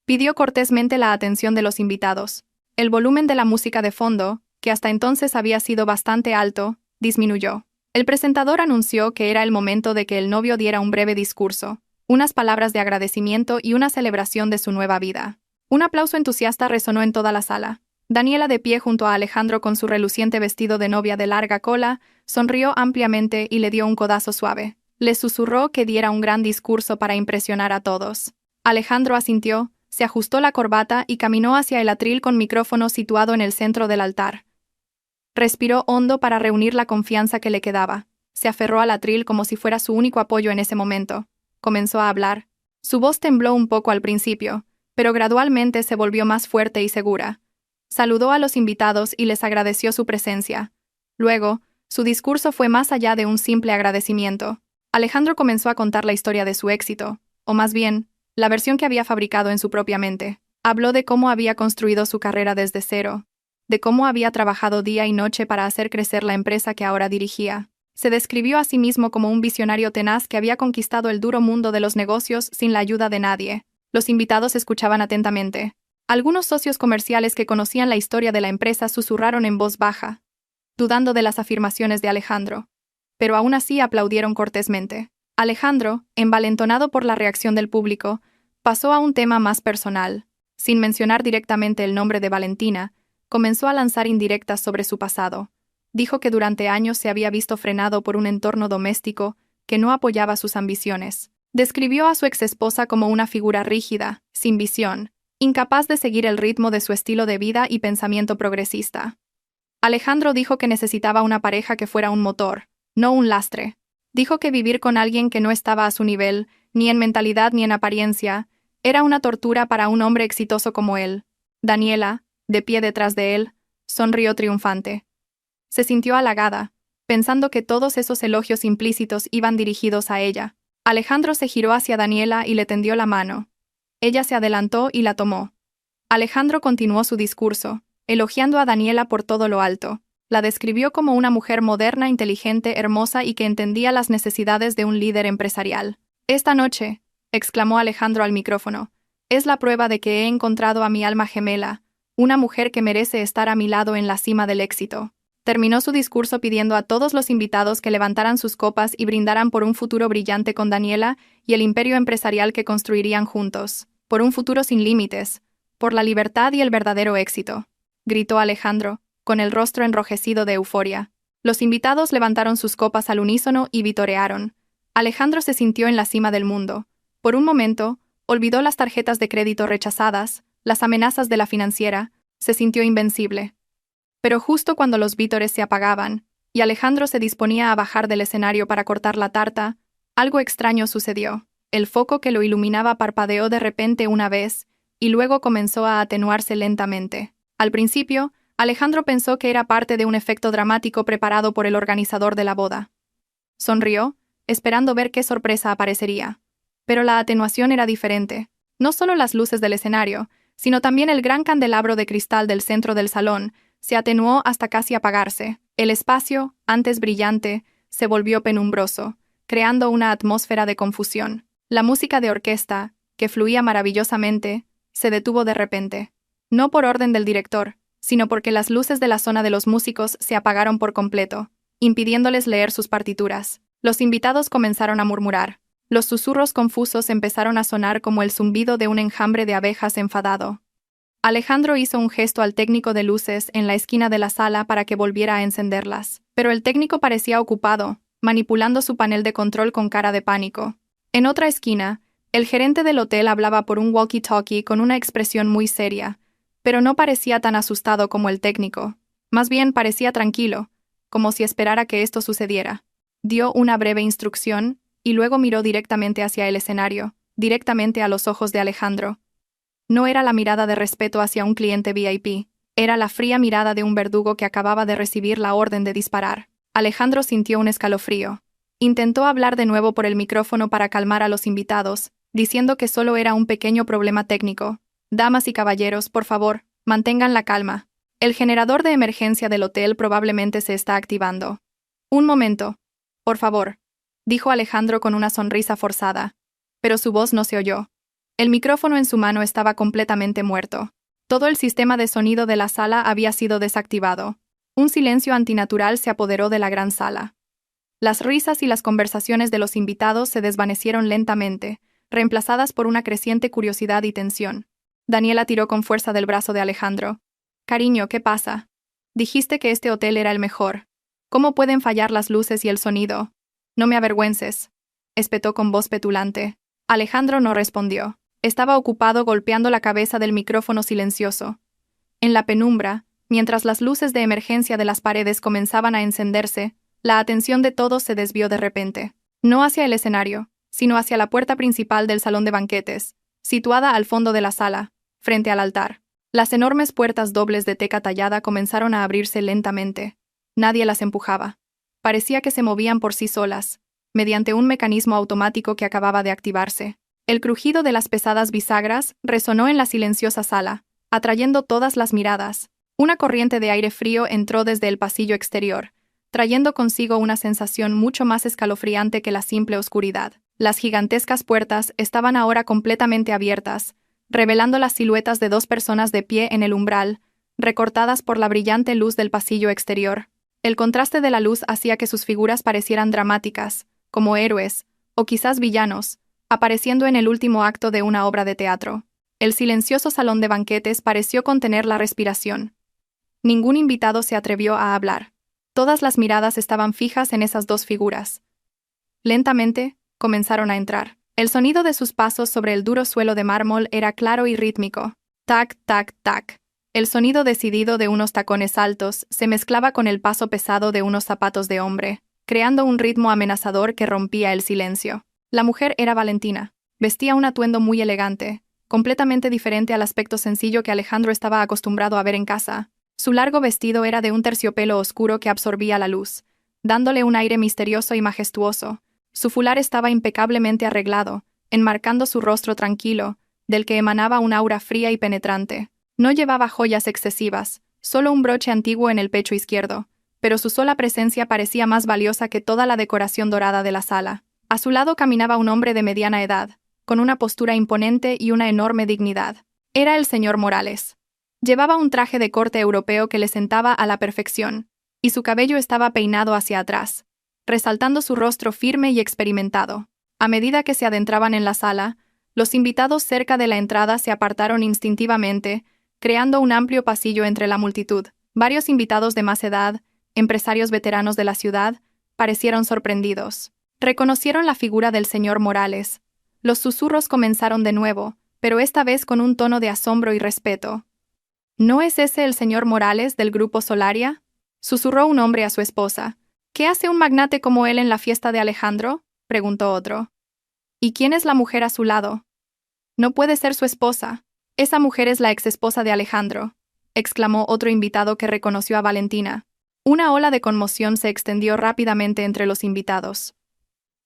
Pidió cortésmente la atención de los invitados. El volumen de la música de fondo, que hasta entonces había sido bastante alto, disminuyó. El presentador anunció que era el momento de que el novio diera un breve discurso, unas palabras de agradecimiento y una celebración de su nueva vida. Un aplauso entusiasta resonó en toda la sala. Daniela, de pie junto a Alejandro con su reluciente vestido de novia de larga cola, sonrió ampliamente y le dio un codazo suave. Le susurró que diera un gran discurso para impresionar a todos. Alejandro asintió, se ajustó la corbata y caminó hacia el atril con micrófono situado en el centro del altar. Respiró hondo para reunir la confianza que le quedaba. Se aferró al atril como si fuera su único apoyo en ese momento. Comenzó a hablar. Su voz tembló un poco al principio, pero gradualmente se volvió más fuerte y segura. Saludó a los invitados y les agradeció su presencia. Luego, su discurso fue más allá de un simple agradecimiento. Alejandro comenzó a contar la historia de su éxito, o más bien, la versión que había fabricado en su propia mente. Habló de cómo había construido su carrera desde cero, de cómo había trabajado día y noche para hacer crecer la empresa que ahora dirigía. Se describió a sí mismo como un visionario tenaz que había conquistado el duro mundo de los negocios sin la ayuda de nadie. Los invitados escuchaban atentamente. Algunos socios comerciales que conocían la historia de la empresa susurraron en voz baja, dudando de las afirmaciones de Alejandro. Pero aún así aplaudieron cortésmente. Alejandro, envalentonado por la reacción del público, pasó a un tema más personal. Sin mencionar directamente el nombre de Valentina, comenzó a lanzar indirectas sobre su pasado. Dijo que durante años se había visto frenado por un entorno doméstico que no apoyaba sus ambiciones. Describió a su exesposa como una figura rígida, sin visión, incapaz de seguir el ritmo de su estilo de vida y pensamiento progresista. Alejandro dijo que necesitaba una pareja que fuera un motor, no un lastre. Dijo que vivir con alguien que no estaba a su nivel, ni en mentalidad ni en apariencia, era una tortura para un hombre exitoso como él. Daniela, de pie detrás de él, sonrió triunfante. Se sintió halagada, pensando que todos esos elogios implícitos iban dirigidos a ella. Alejandro se giró hacia Daniela y le tendió la mano. Ella se adelantó y la tomó. Alejandro continuó su discurso, elogiando a Daniela por todo lo alto. La describió como una mujer moderna, inteligente, hermosa y que entendía las necesidades de un líder empresarial. «Esta noche», exclamó Alejandro al micrófono, «es la prueba de que he encontrado a mi alma gemela, una mujer que merece estar a mi lado en la cima del éxito». Terminó su discurso pidiendo a todos los invitados que levantaran sus copas y brindaran por un futuro brillante con Daniela y el imperio empresarial que construirían juntos, por un futuro sin límites, por la libertad y el verdadero éxito, gritó Alejandro, con el rostro enrojecido de euforia. Los invitados levantaron sus copas al unísono y vitorearon. Alejandro se sintió en la cima del mundo. Por un momento, olvidó las tarjetas de crédito rechazadas, las amenazas de la financiera, se sintió invencible. Pero justo cuando los vítores se apagaban, y Alejandro se disponía a bajar del escenario para cortar la tarta, algo extraño sucedió. El foco que lo iluminaba parpadeó de repente una vez, y luego comenzó a atenuarse lentamente. Al principio, Alejandro pensó que era parte de un efecto dramático preparado por el organizador de la boda. Sonrió, esperando ver qué sorpresa aparecería. Pero la atenuación era diferente. No solo las luces del escenario, sino también el gran candelabro de cristal del centro del salón, se atenuó hasta casi apagarse. El espacio, antes brillante, se volvió penumbroso, creando una atmósfera de confusión. La música de orquesta, que fluía maravillosamente, se detuvo de repente. No por orden del director, sino porque las luces de la zona de los músicos se apagaron por completo, impidiéndoles leer sus partituras. Los invitados comenzaron a murmurar. Los susurros confusos empezaron a sonar como el zumbido de un enjambre de abejas enfadado. Alejandro hizo un gesto al técnico de luces en la esquina de la sala para que volviera a encenderlas, pero el técnico parecía ocupado, manipulando su panel de control con cara de pánico. En otra esquina, el gerente del hotel hablaba por un walkie-talkie con una expresión muy seria, pero no parecía tan asustado como el técnico. Más bien parecía tranquilo, como si esperara que esto sucediera. Dio una breve instrucción, y luego miró directamente hacia el escenario, directamente a los ojos de Alejandro. No era la mirada de respeto hacia un cliente VIP, era la fría mirada de un verdugo que acababa de recibir la orden de disparar. Alejandro sintió un escalofrío. Intentó hablar de nuevo por el micrófono para calmar a los invitados, diciendo que solo era un pequeño problema técnico. «Damas y caballeros, por favor, mantengan la calma. El generador de emergencia del hotel probablemente se está activando». «Un momento. Por favor», dijo Alejandro con una sonrisa forzada. Pero su voz no se oyó. El micrófono en su mano estaba completamente muerto. Todo el sistema de sonido de la sala había sido desactivado. Un silencio antinatural se apoderó de la gran sala. Las risas y las conversaciones de los invitados se desvanecieron lentamente, reemplazadas por una creciente curiosidad y tensión. Daniela tiró con fuerza del brazo de Alejandro. «Cariño, ¿qué pasa? Dijiste que este hotel era el mejor. ¿Cómo pueden fallar las luces y el sonido? No me avergüences», espetó con voz petulante. Alejandro no respondió. Estaba ocupado golpeando la cabeza del micrófono silencioso. En la penumbra, mientras las luces de emergencia de las paredes comenzaban a encenderse, la atención de todos se desvió de repente. No hacia el escenario, sino hacia la puerta principal del salón de banquetes, situada al fondo de la sala, frente al altar. Las enormes puertas dobles de teca tallada comenzaron a abrirse lentamente. Nadie las empujaba. Parecía que se movían por sí solas, mediante un mecanismo automático que acababa de activarse. El crujido de las pesadas bisagras resonó en la silenciosa sala, atrayendo todas las miradas. Una corriente de aire frío entró desde el pasillo exterior, trayendo consigo una sensación mucho más escalofriante que la simple oscuridad. Las gigantescas puertas estaban ahora completamente abiertas, revelando las siluetas de dos personas de pie en el umbral, recortadas por la brillante luz del pasillo exterior. El contraste de la luz hacía que sus figuras parecieran dramáticas, como héroes, o quizás villanos, apareciendo en el último acto de una obra de teatro. El silencioso salón de banquetes pareció contener la respiración. Ningún invitado se atrevió a hablar. Todas las miradas estaban fijas en esas dos figuras. Lentamente, comenzaron a entrar. El sonido de sus pasos sobre el duro suelo de mármol era claro y rítmico. Tac, tac, tac. El sonido decidido de unos tacones altos se mezclaba con el paso pesado de unos zapatos de hombre, creando un ritmo amenazador que rompía el silencio. La mujer era Valentina. Vestía un atuendo muy elegante, completamente diferente al aspecto sencillo que Alejandro estaba acostumbrado a ver en casa. Su largo vestido era de un terciopelo oscuro que absorbía la luz, dándole un aire misterioso y majestuoso. Su fular estaba impecablemente arreglado, enmarcando su rostro tranquilo, del que emanaba un aura fría y penetrante. No llevaba joyas excesivas, solo un broche antiguo en el pecho izquierdo, pero su sola presencia parecía más valiosa que toda la decoración dorada de la sala. A su lado caminaba un hombre de mediana edad, con una postura imponente y una enorme dignidad. Era el señor Morales. Llevaba un traje de corte europeo que le sentaba a la perfección, y su cabello estaba peinado hacia atrás, resaltando su rostro firme y experimentado. A medida que se adentraban en la sala, los invitados cerca de la entrada se apartaron instintivamente, creando un amplio pasillo entre la multitud. Varios invitados de más edad, empresarios veteranos de la ciudad, parecieron sorprendidos. Reconocieron la figura del señor Morales. Los susurros comenzaron de nuevo, pero esta vez con un tono de asombro y respeto. ¿No es ese el señor Morales del grupo Solaria?, susurró un hombre a su esposa. ¿Qué hace un magnate como él en la fiesta de Alejandro?, preguntó otro. ¿Y quién es la mujer a su lado? No puede ser su esposa. Esa mujer es la exesposa de Alejandro, exclamó otro invitado que reconoció a Valentina. Una ola de conmoción se extendió rápidamente entre los invitados.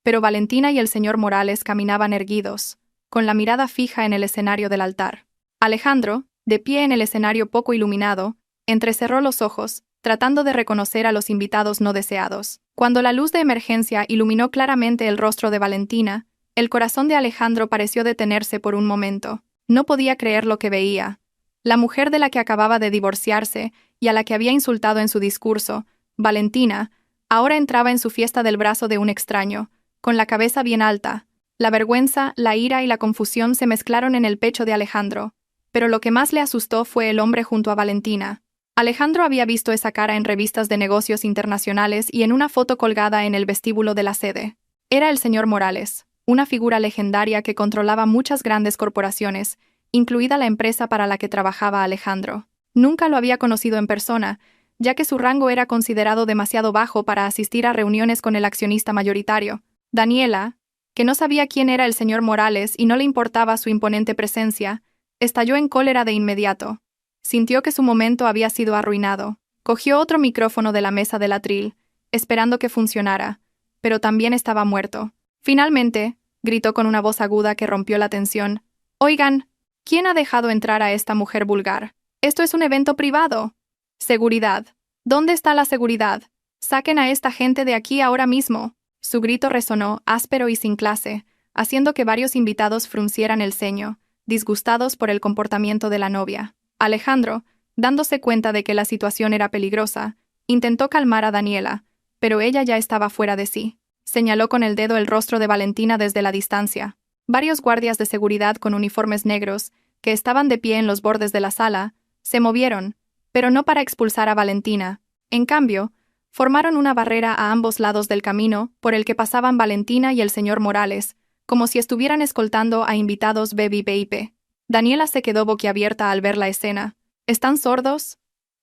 Pero Valentina y el señor Morales caminaban erguidos, con la mirada fija en el escenario del altar. Alejandro, de pie en el escenario poco iluminado, entrecerró los ojos, tratando de reconocer a los invitados no deseados. Cuando la luz de emergencia iluminó claramente el rostro de Valentina, el corazón de Alejandro pareció detenerse por un momento. No podía creer lo que veía. La mujer de la que acababa de divorciarse y a la que había insultado en su discurso, Valentina, ahora entraba en su fiesta del brazo de un extraño, con la cabeza bien alta. La vergüenza, la ira y la confusión se mezclaron en el pecho de Alejandro, pero lo que más le asustó fue el hombre junto a Valentina. Alejandro había visto esa cara en revistas de negocios internacionales y en una foto colgada en el vestíbulo de la sede. Era el señor Morales, una figura legendaria que controlaba muchas grandes corporaciones, incluida la empresa para la que trabajaba Alejandro. Nunca lo había conocido en persona, ya que su rango era considerado demasiado bajo para asistir a reuniones con el accionista mayoritario. Daniela, que no sabía quién era el señor Morales y no le importaba su imponente presencia, estalló en cólera de inmediato. Sintió que su momento había sido arruinado. Cogió otro micrófono de la mesa del atril, esperando que funcionara, pero también estaba muerto. Finalmente, gritó con una voz aguda que rompió la tensión. «Oigan, ¿quién ha dejado entrar a esta mujer vulgar? Esto es un evento privado». «Seguridad. ¿Dónde está la seguridad? Saquen a esta gente de aquí ahora mismo». Su grito resonó, áspero y sin clase, haciendo que varios invitados fruncieran el ceño, disgustados por el comportamiento de la novia. Alejandro, dándose cuenta de que la situación era peligrosa, intentó calmar a Daniela, pero ella ya estaba fuera de sí. Señaló con el dedo el rostro de Valentina desde la distancia. Varios guardias de seguridad con uniformes negros, que estaban de pie en los bordes de la sala, se movieron, pero no para expulsar a Valentina. En cambio, formaron una barrera a ambos lados del camino por el que pasaban Valentina y el señor Morales, como si estuvieran escoltando a invitados VIP. Daniela se quedó boquiabierta al ver la escena. ¿Están sordos?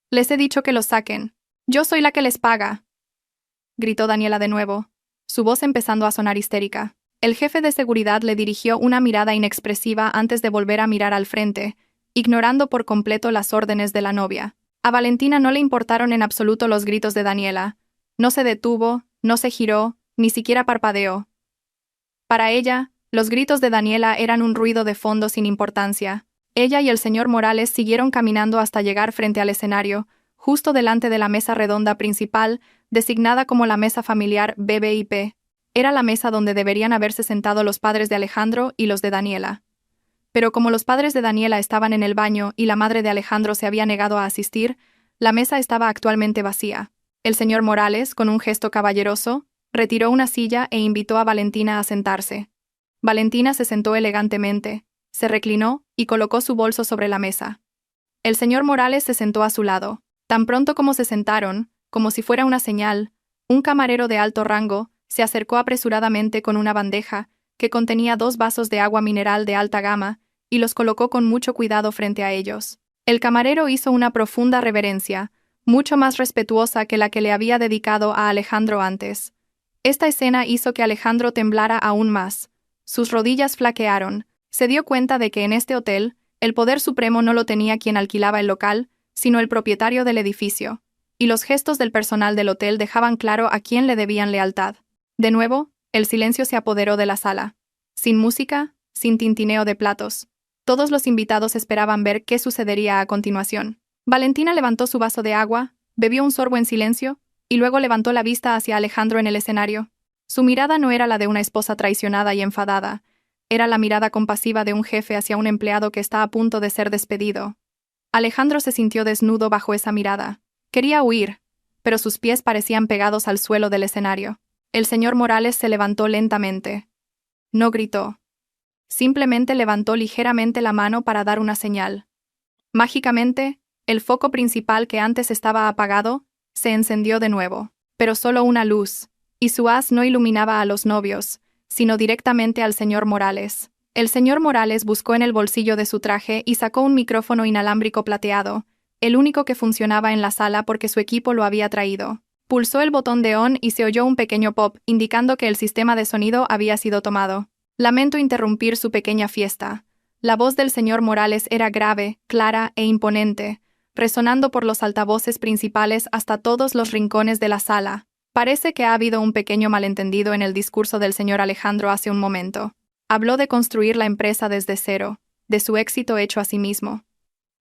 Les he dicho que los saquen. Yo soy la que les paga, gritó Daniela de nuevo, su voz empezando a sonar histérica. El jefe de seguridad le dirigió una mirada inexpresiva antes de volver a mirar al frente, ignorando por completo las órdenes de la novia. A Valentina no le importaron en absoluto los gritos de Daniela. No se detuvo, no se giró, ni siquiera parpadeó. Para ella, los gritos de Daniela eran un ruido de fondo sin importancia. Ella y el señor Morales siguieron caminando hasta llegar frente al escenario, justo delante de la mesa redonda principal, designada como la mesa familiar VIP. Era la mesa donde deberían haberse sentado los padres de Alejandro y los de Daniela. Pero como los padres de Daniela estaban en el baño y la madre de Alejandro se había negado a asistir, la mesa estaba actualmente vacía. El señor Morales, con un gesto caballeroso, retiró una silla e invitó a Valentina a sentarse. Valentina se sentó elegantemente, se reclinó y colocó su bolso sobre la mesa. El señor Morales se sentó a su lado. Tan pronto como se sentaron, como si fuera una señal, un camarero de alto rango se acercó apresuradamente con una bandeja que contenía 2 vasos de agua mineral de alta gama y los colocó con mucho cuidado frente a ellos. El camarero hizo una profunda reverencia, mucho más respetuosa que la que le había dedicado a Alejandro antes. Esta escena hizo que Alejandro temblara aún más. Sus rodillas flaquearon. Se dio cuenta de que en este hotel, el poder supremo no lo tenía quien alquilaba el local, sino el propietario del edificio, y los gestos del personal del hotel dejaban claro a quién le debían lealtad. De nuevo, el silencio se apoderó de la sala. Sin música, sin tintineo de platos. Todos los invitados esperaban ver qué sucedería a continuación. Valentina levantó su vaso de agua, bebió un sorbo en silencio, y luego levantó la vista hacia Alejandro en el escenario. Su mirada no era la de una esposa traicionada y enfadada, era la mirada compasiva de un jefe hacia un empleado que está a punto de ser despedido. Alejandro se sintió desnudo bajo esa mirada. Quería huir, pero sus pies parecían pegados al suelo del escenario. El señor Morales se levantó lentamente. No gritó. Simplemente levantó ligeramente la mano para dar una señal. Mágicamente, el foco principal que antes estaba apagado, se encendió de nuevo, pero solo una luz, y su haz no iluminaba a los novios, sino directamente al señor Morales. El señor Morales buscó en el bolsillo de su traje y sacó un micrófono inalámbrico plateado, el único que funcionaba en la sala porque su equipo lo había traído. Pulsó el botón de on y se oyó un pequeño pop, indicando que el sistema de sonido había sido tomado. Lamento interrumpir su pequeña fiesta. La voz del señor Morales era grave, clara e imponente, resonando por los altavoces principales hasta todos los rincones de la sala. Parece que ha habido un pequeño malentendido en el discurso del señor Alejandro hace un momento. Habló de construir la empresa desde cero, de su éxito hecho a sí mismo.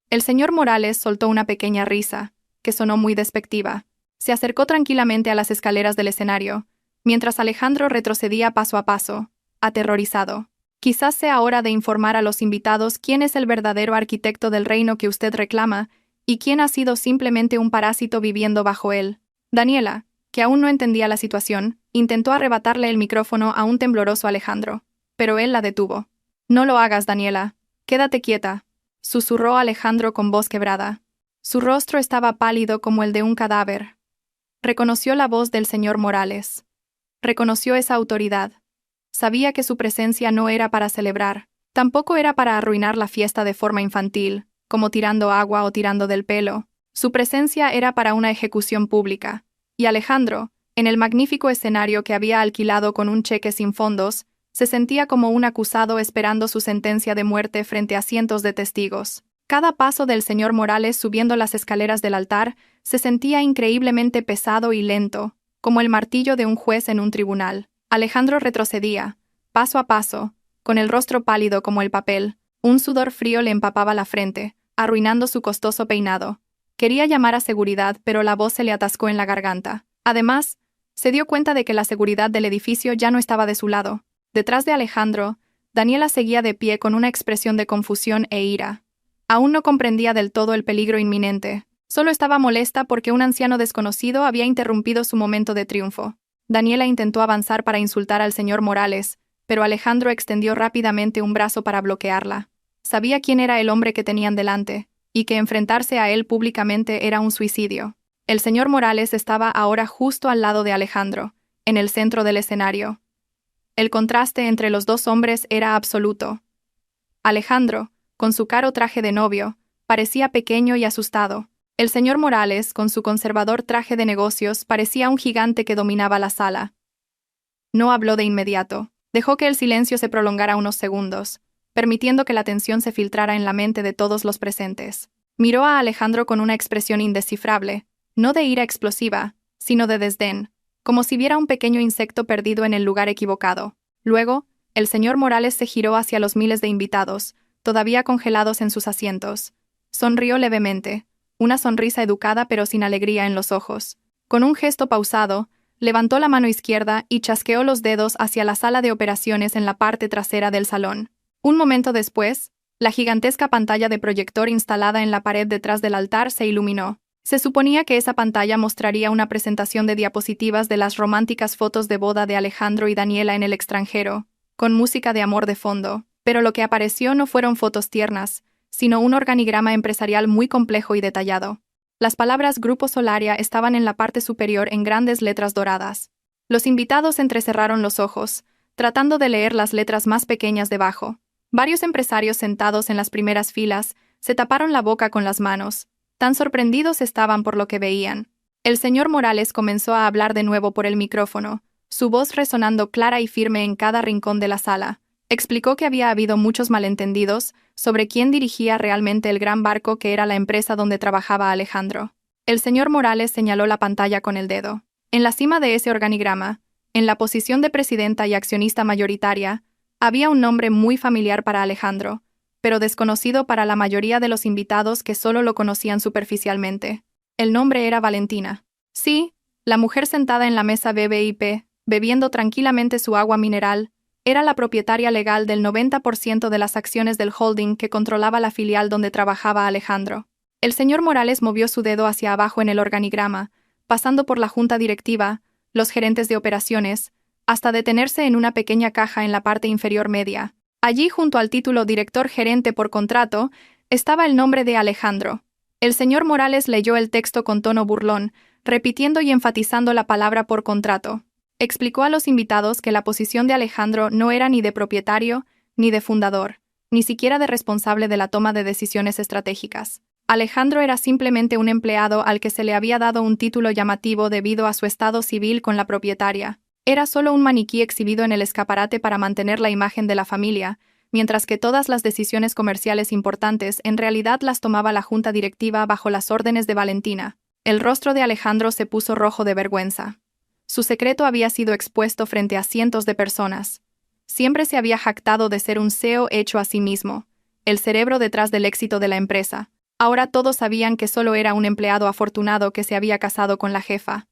El señor Morales soltó una pequeña risa, que sonó muy despectiva. Se acercó tranquilamente a las escaleras del escenario, mientras Alejandro retrocedía paso a paso, aterrorizado. Quizás sea hora de informar a los invitados quién es el verdadero arquitecto del reino que usted reclama y quién ha sido simplemente un parásito viviendo bajo él. Daniela, que aún no entendía la situación, intentó arrebatarle el micrófono a un tembloroso Alejandro, pero él la detuvo. No lo hagas, Daniela. Quédate quieta, susurró Alejandro con voz quebrada. Su rostro estaba pálido como el de un cadáver. Reconoció la voz del señor Morales. Reconoció esa autoridad. Sabía que su presencia no era para celebrar, tampoco era para arruinar la fiesta de forma infantil, como tirando agua o tirando del pelo. Su presencia era para una ejecución pública, y Alejandro, en el magnífico escenario que había alquilado con un cheque sin fondos, se sentía como un acusado esperando su sentencia de muerte frente a cientos de testigos. Cada paso del señor Morales subiendo las escaleras del altar se sentía increíblemente pesado y lento, como el martillo de un juez en un tribunal. Alejandro retrocedía, paso a paso, con el rostro pálido como el papel. Un sudor frío le empapaba la frente, arruinando su costoso peinado. Quería llamar a seguridad, pero la voz se le atascó en la garganta. Además, se dio cuenta de que la seguridad del edificio ya no estaba de su lado. Detrás de Alejandro, Daniela seguía de pie con una expresión de confusión e ira. Aún no comprendía del todo el peligro inminente. Solo estaba molesta porque un anciano desconocido había interrumpido su momento de triunfo. Daniela intentó avanzar para insultar al señor Morales, pero Alejandro extendió rápidamente un brazo para bloquearla. Sabía quién era el hombre que tenían delante, y que enfrentarse a él públicamente era un suicidio. El señor Morales estaba ahora justo al lado de Alejandro, en el centro del escenario. El contraste entre los dos hombres era absoluto. Alejandro, con su caro traje de novio, parecía pequeño y asustado. El señor Morales, con su conservador traje de negocios, parecía un gigante que dominaba la sala. No habló de inmediato. Dejó que el silencio se prolongara unos segundos, permitiendo que la tensión se filtrara en la mente de todos los presentes. Miró a Alejandro con una expresión indescifrable, no de ira explosiva, sino de desdén, como si viera un pequeño insecto perdido en el lugar equivocado. Luego, el señor Morales se giró hacia los miles de invitados, todavía congelados en sus asientos. Sonrió levemente, una sonrisa educada pero sin alegría en los ojos. Con un gesto pausado, levantó la mano izquierda y chasqueó los dedos hacia la sala de operaciones en la parte trasera del salón. Un momento después, La gigantesca pantalla de proyector instalada en la pared detrás del altar se iluminó. Se suponía que esa pantalla mostraría una presentación de diapositivas de las románticas fotos de boda de Alejandro y Daniela en el extranjero, con música de amor de fondo, pero lo que apareció no fueron fotos tiernas, sino un organigrama empresarial muy complejo y detallado. Las palabras Grupo Solaria estaban en la parte superior en grandes letras doradas. Los invitados entrecerraron los ojos, tratando de leer las letras más pequeñas debajo. Varios empresarios sentados en las primeras filas se taparon la boca con las manos. Tan sorprendidos estaban por lo que veían. El señor Morales comenzó a hablar de nuevo por el micrófono, su voz resonando clara y firme en cada rincón de la sala. Explicó que había habido muchos malentendidos sobre quién dirigía realmente el gran barco que era la empresa donde trabajaba Alejandro. El señor Morales señaló la pantalla con el dedo. En la cima de ese organigrama, en la posición de presidenta y accionista mayoritaria, había un nombre muy familiar para Alejandro, pero desconocido para la mayoría de los invitados que solo lo conocían superficialmente. El nombre era Valentina. Sí, la mujer sentada en la mesa BBIP, bebiendo tranquilamente su agua mineral, era la propietaria legal del 90% de las acciones del holding que controlaba la filial donde trabajaba Alejandro. El señor Morales movió su dedo hacia abajo en el organigrama, pasando por la junta directiva, los gerentes de operaciones, hasta detenerse en una pequeña caja en la parte inferior media. Allí, junto al título Director Gerente por Contrato, estaba el nombre de Alejandro. El señor Morales leyó el texto con tono burlón, repitiendo y enfatizando la palabra por contrato. Explicó a los invitados que la posición de Alejandro no era ni de propietario, ni de fundador, ni siquiera de responsable de la toma de decisiones estratégicas. Alejandro era simplemente un empleado al que se le había dado un título llamativo debido a su estado civil con la propietaria. Era solo un maniquí exhibido en el escaparate para mantener la imagen de la familia, mientras que todas las decisiones comerciales importantes en realidad las tomaba la junta directiva bajo las órdenes de Valentina. El rostro de Alejandro se puso rojo de vergüenza. Su secreto había sido expuesto frente a cientos de personas. Siempre se había jactado de ser un CEO hecho a sí mismo, el cerebro detrás del éxito de la empresa. Ahora todos sabían que solo era un empleado afortunado que se había casado con la jefa.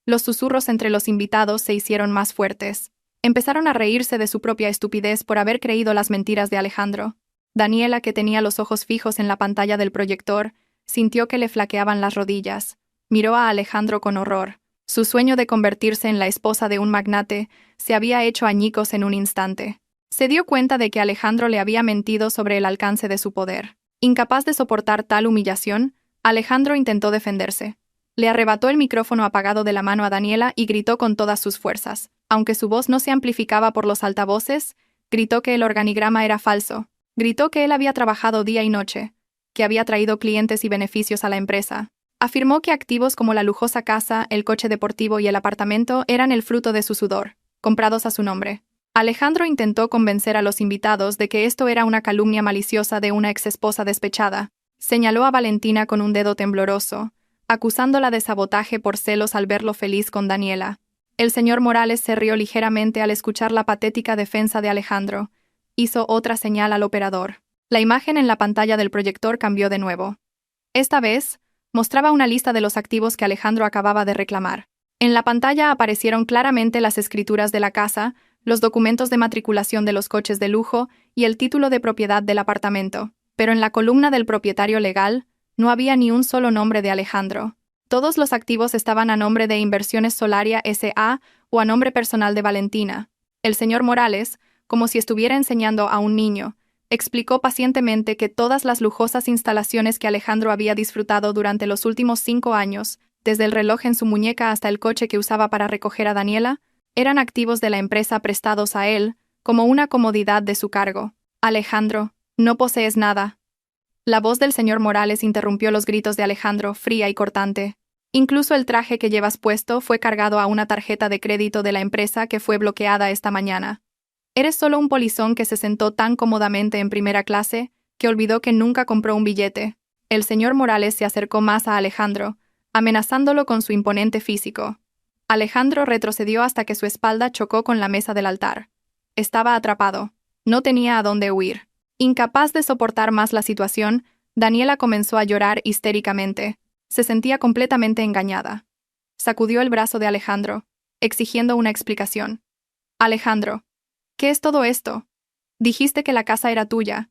Los susurros entre los invitados se hicieron más fuertes. Empezaron a reírse de su propia estupidez por haber creído las mentiras de Alejandro. Daniela, que tenía los ojos fijos en la pantalla del proyector, sintió que le flaqueaban las rodillas. Miró a Alejandro con horror. Su sueño de convertirse en la esposa de un magnate se había hecho añicos en un instante. Se dio cuenta de que Alejandro le había mentido sobre el alcance de su poder. Incapaz de soportar tal humillación, Alejandro intentó defenderse. Le arrebató el micrófono apagado de la mano a Daniela y gritó con todas sus fuerzas. Aunque su voz no se amplificaba por los altavoces, gritó que el organigrama era falso. Gritó que él había trabajado día y noche, que había traído clientes y beneficios a la empresa. Afirmó que activos como la lujosa casa, el coche deportivo y el apartamento eran el fruto de su sudor, comprados a su nombre. Alejandro intentó convencer a los invitados de que esto era una calumnia maliciosa de una exesposa despechada. Señaló a Valentina con un dedo tembloroso, acusándola de sabotaje por celos al verlo feliz con Daniela. El señor Morales se rió ligeramente al escuchar la patética defensa de Alejandro. Hizo otra señal al operador. La imagen en la pantalla del proyector cambió de nuevo. Esta vez, mostraba una lista de los activos que Alejandro acababa de reclamar. En la pantalla aparecieron claramente las escrituras de la casa, los documentos de matriculación de los coches de lujo y el título de propiedad del apartamento. Pero en la columna del propietario legal, no había ni un solo nombre de Alejandro. Todos los activos estaban a nombre de Inversiones Solaria S.A. o a nombre personal de Valentina. El señor Morales, como si estuviera enseñando a un niño, explicó pacientemente que todas las lujosas instalaciones que Alejandro había disfrutado durante los últimos 5 años, desde el reloj en su muñeca hasta el coche que usaba para recoger a Daniela, eran activos de la empresa prestados a él, como una comodidad de su cargo. Alejandro, no posees nada. La voz del señor Morales interrumpió los gritos de Alejandro, fría y cortante. Incluso el traje que llevas puesto fue cargado a una tarjeta de crédito de la empresa que fue bloqueada esta mañana. Eres solo un polizón que se sentó tan cómodamente en primera clase que olvidó que nunca compró un billete. El señor Morales se acercó más a Alejandro, amenazándolo con su imponente físico. Alejandro retrocedió hasta que su espalda chocó con la mesa del altar. Estaba atrapado. No tenía a dónde huir. Incapaz de soportar más la situación, Daniela comenzó a llorar histéricamente. Se sentía completamente engañada. Sacudió el brazo de Alejandro, exigiendo una explicación. Alejandro, ¿qué es todo esto? Dijiste que la casa era tuya.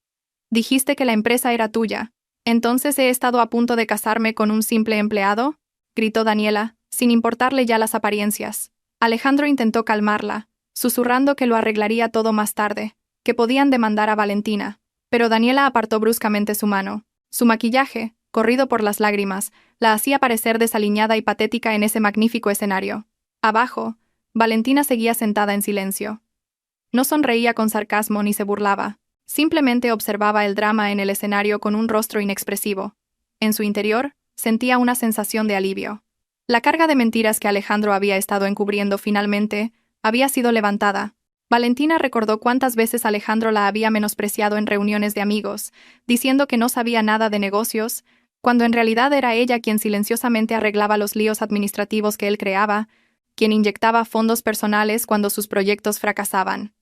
Dijiste que la empresa era tuya. ¿Entonces he estado a punto de casarme con un simple empleado?, gritó Daniela, sin importarle ya las apariencias. Alejandro intentó calmarla, susurrando que lo arreglaría todo más tarde, que podían demandar a Valentina, pero Daniela apartó bruscamente su mano. Su maquillaje, corrido por las lágrimas, la hacía parecer desaliñada y patética en ese magnífico escenario. Abajo, Valentina seguía sentada en silencio. No sonreía con sarcasmo ni se burlaba. Simplemente observaba el drama en el escenario con un rostro inexpresivo. En su interior, sentía una sensación de alivio. La carga de mentiras que Alejandro había estado encubriendo finalmente había sido levantada. Valentina recordó cuántas veces Alejandro la había menospreciado en reuniones de amigos, diciendo que no sabía nada de negocios, cuando en realidad era ella quien silenciosamente arreglaba los líos administrativos que él creaba, quien inyectaba fondos personales cuando sus proyectos fracasaban.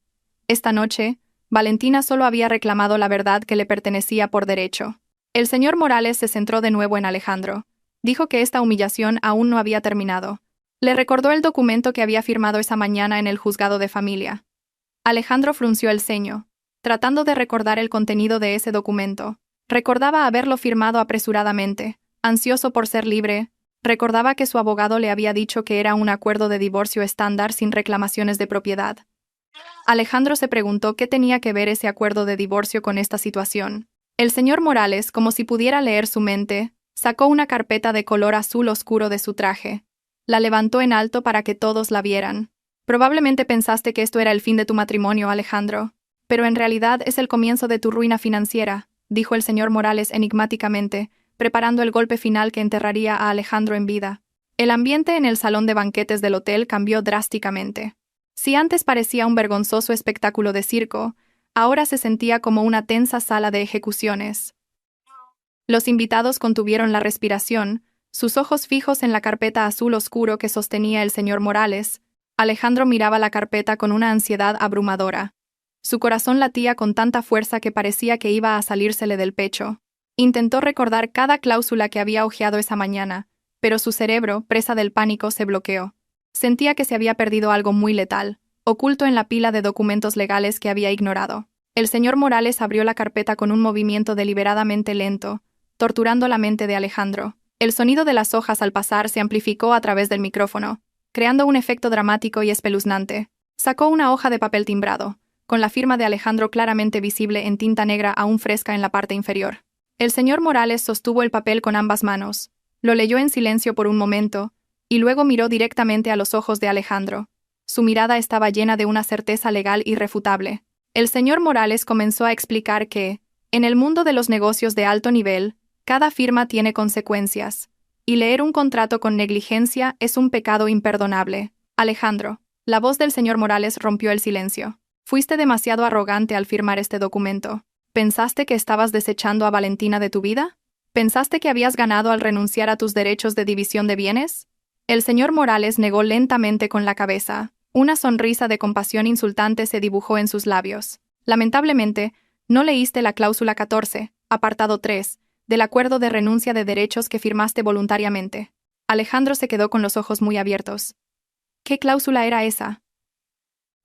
Esta noche, Valentina solo había reclamado la verdad que le pertenecía por derecho. El señor Morales se centró de nuevo en Alejandro. Dijo que esta humillación aún no había terminado. Le recordó el documento que había firmado esa mañana en el juzgado de familia. Alejandro frunció el ceño, tratando de recordar el contenido de ese documento. Recordaba haberlo firmado apresuradamente, ansioso por ser libre. Recordaba que su abogado le había dicho que era un acuerdo de divorcio estándar sin reclamaciones de propiedad. Alejandro se preguntó qué tenía que ver ese acuerdo de divorcio con esta situación. El señor Morales, como si pudiera leer su mente, sacó una carpeta de color azul oscuro de su traje. La levantó en alto para que todos la vieran. Probablemente pensaste que esto era el fin de tu matrimonio, Alejandro. Pero en realidad es el comienzo de tu ruina financiera, dijo el señor Morales enigmáticamente, preparando el golpe final que enterraría a Alejandro en vida. El ambiente en el salón de banquetes del hotel cambió drásticamente. Si antes parecía un vergonzoso espectáculo de circo, ahora se sentía como una tensa sala de ejecuciones. Los invitados contuvieron la respiración, sus ojos fijos en la carpeta azul oscuro que sostenía el señor Morales. Alejandro miraba la carpeta con una ansiedad abrumadora. Su corazón latía con tanta fuerza que parecía que iba a salírsele del pecho. Intentó recordar cada cláusula que había hojeado esa mañana, pero su cerebro, presa del pánico, se bloqueó. Sentía que se había perdido algo muy letal, oculto en la pila de documentos legales que había ignorado. El señor Morales abrió la carpeta con un movimiento deliberadamente lento, torturando la mente de Alejandro. El sonido de las hojas al pasar se amplificó a través del micrófono, creando un efecto dramático y espeluznante. Sacó una hoja de papel timbrado, con la firma de Alejandro claramente visible en tinta negra aún fresca en la parte inferior. El señor Morales sostuvo el papel con ambas manos, lo leyó en silencio por un momento, y luego miró directamente a los ojos de Alejandro. Su mirada estaba llena de una certeza legal irrefutable. El señor Morales comenzó a explicar que, en el mundo de los negocios de alto nivel, cada firma tiene consecuencias, y leer un contrato con negligencia es un pecado imperdonable. Alejandro, la voz del señor Morales rompió el silencio. Fuiste demasiado arrogante al firmar este documento. ¿Pensaste que estabas desechando a Valentina de tu vida? ¿Pensaste que habías ganado al renunciar a tus derechos de división de bienes? El señor Morales negó lentamente con la cabeza. Una sonrisa de compasión insultante se dibujó en sus labios. Lamentablemente, no leíste la cláusula 14, apartado 3, del acuerdo de renuncia de derechos que firmaste voluntariamente. Alejandro se quedó con los ojos muy abiertos. ¿Qué cláusula era esa?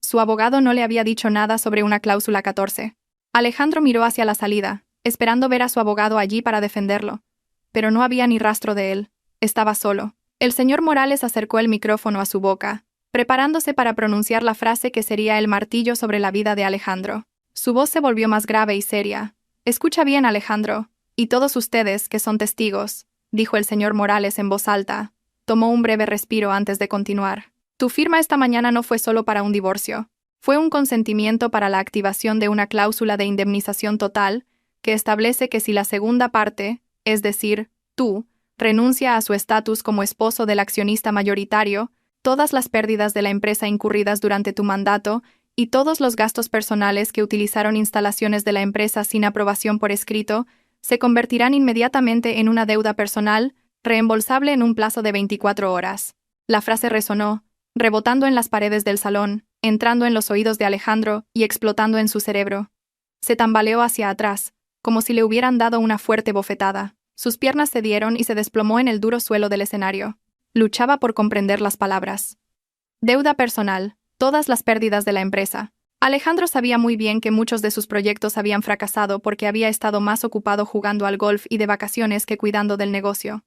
Su abogado no le había dicho nada sobre una cláusula 14. Alejandro miró hacia la salida, esperando ver a su abogado allí para defenderlo. Pero no había ni rastro de él. Estaba solo. El señor Morales acercó el micrófono a su boca, preparándose para pronunciar la frase que sería el martillo sobre la vida de Alejandro. Su voz se volvió más grave y seria. «Escucha bien, Alejandro, y todos ustedes que son testigos», dijo el señor Morales en voz alta. Tomó un breve respiro antes de continuar. «Tu firma esta mañana no fue solo para un divorcio. Fue un consentimiento para la activación de una cláusula de indemnización total que establece que si la segunda parte, es decir, tú, renuncia a su estatus como esposo del accionista mayoritario, todas las pérdidas de la empresa incurridas durante tu mandato y todos los gastos personales que utilizaron instalaciones de la empresa sin aprobación por escrito se convertirán inmediatamente en una deuda personal, reembolsable en un plazo de 24 horas. La frase resonó, rebotando en las paredes del salón, entrando en los oídos de Alejandro y explotando en su cerebro. Se tambaleó hacia atrás, como si le hubieran dado una fuerte bofetada. Sus piernas cedieron y se desplomó en el duro suelo del escenario. Luchaba por comprender las palabras. Deuda personal, todas las pérdidas de la empresa. Alejandro sabía muy bien que muchos de sus proyectos habían fracasado porque había estado más ocupado jugando al golf y de vacaciones que cuidando del negocio.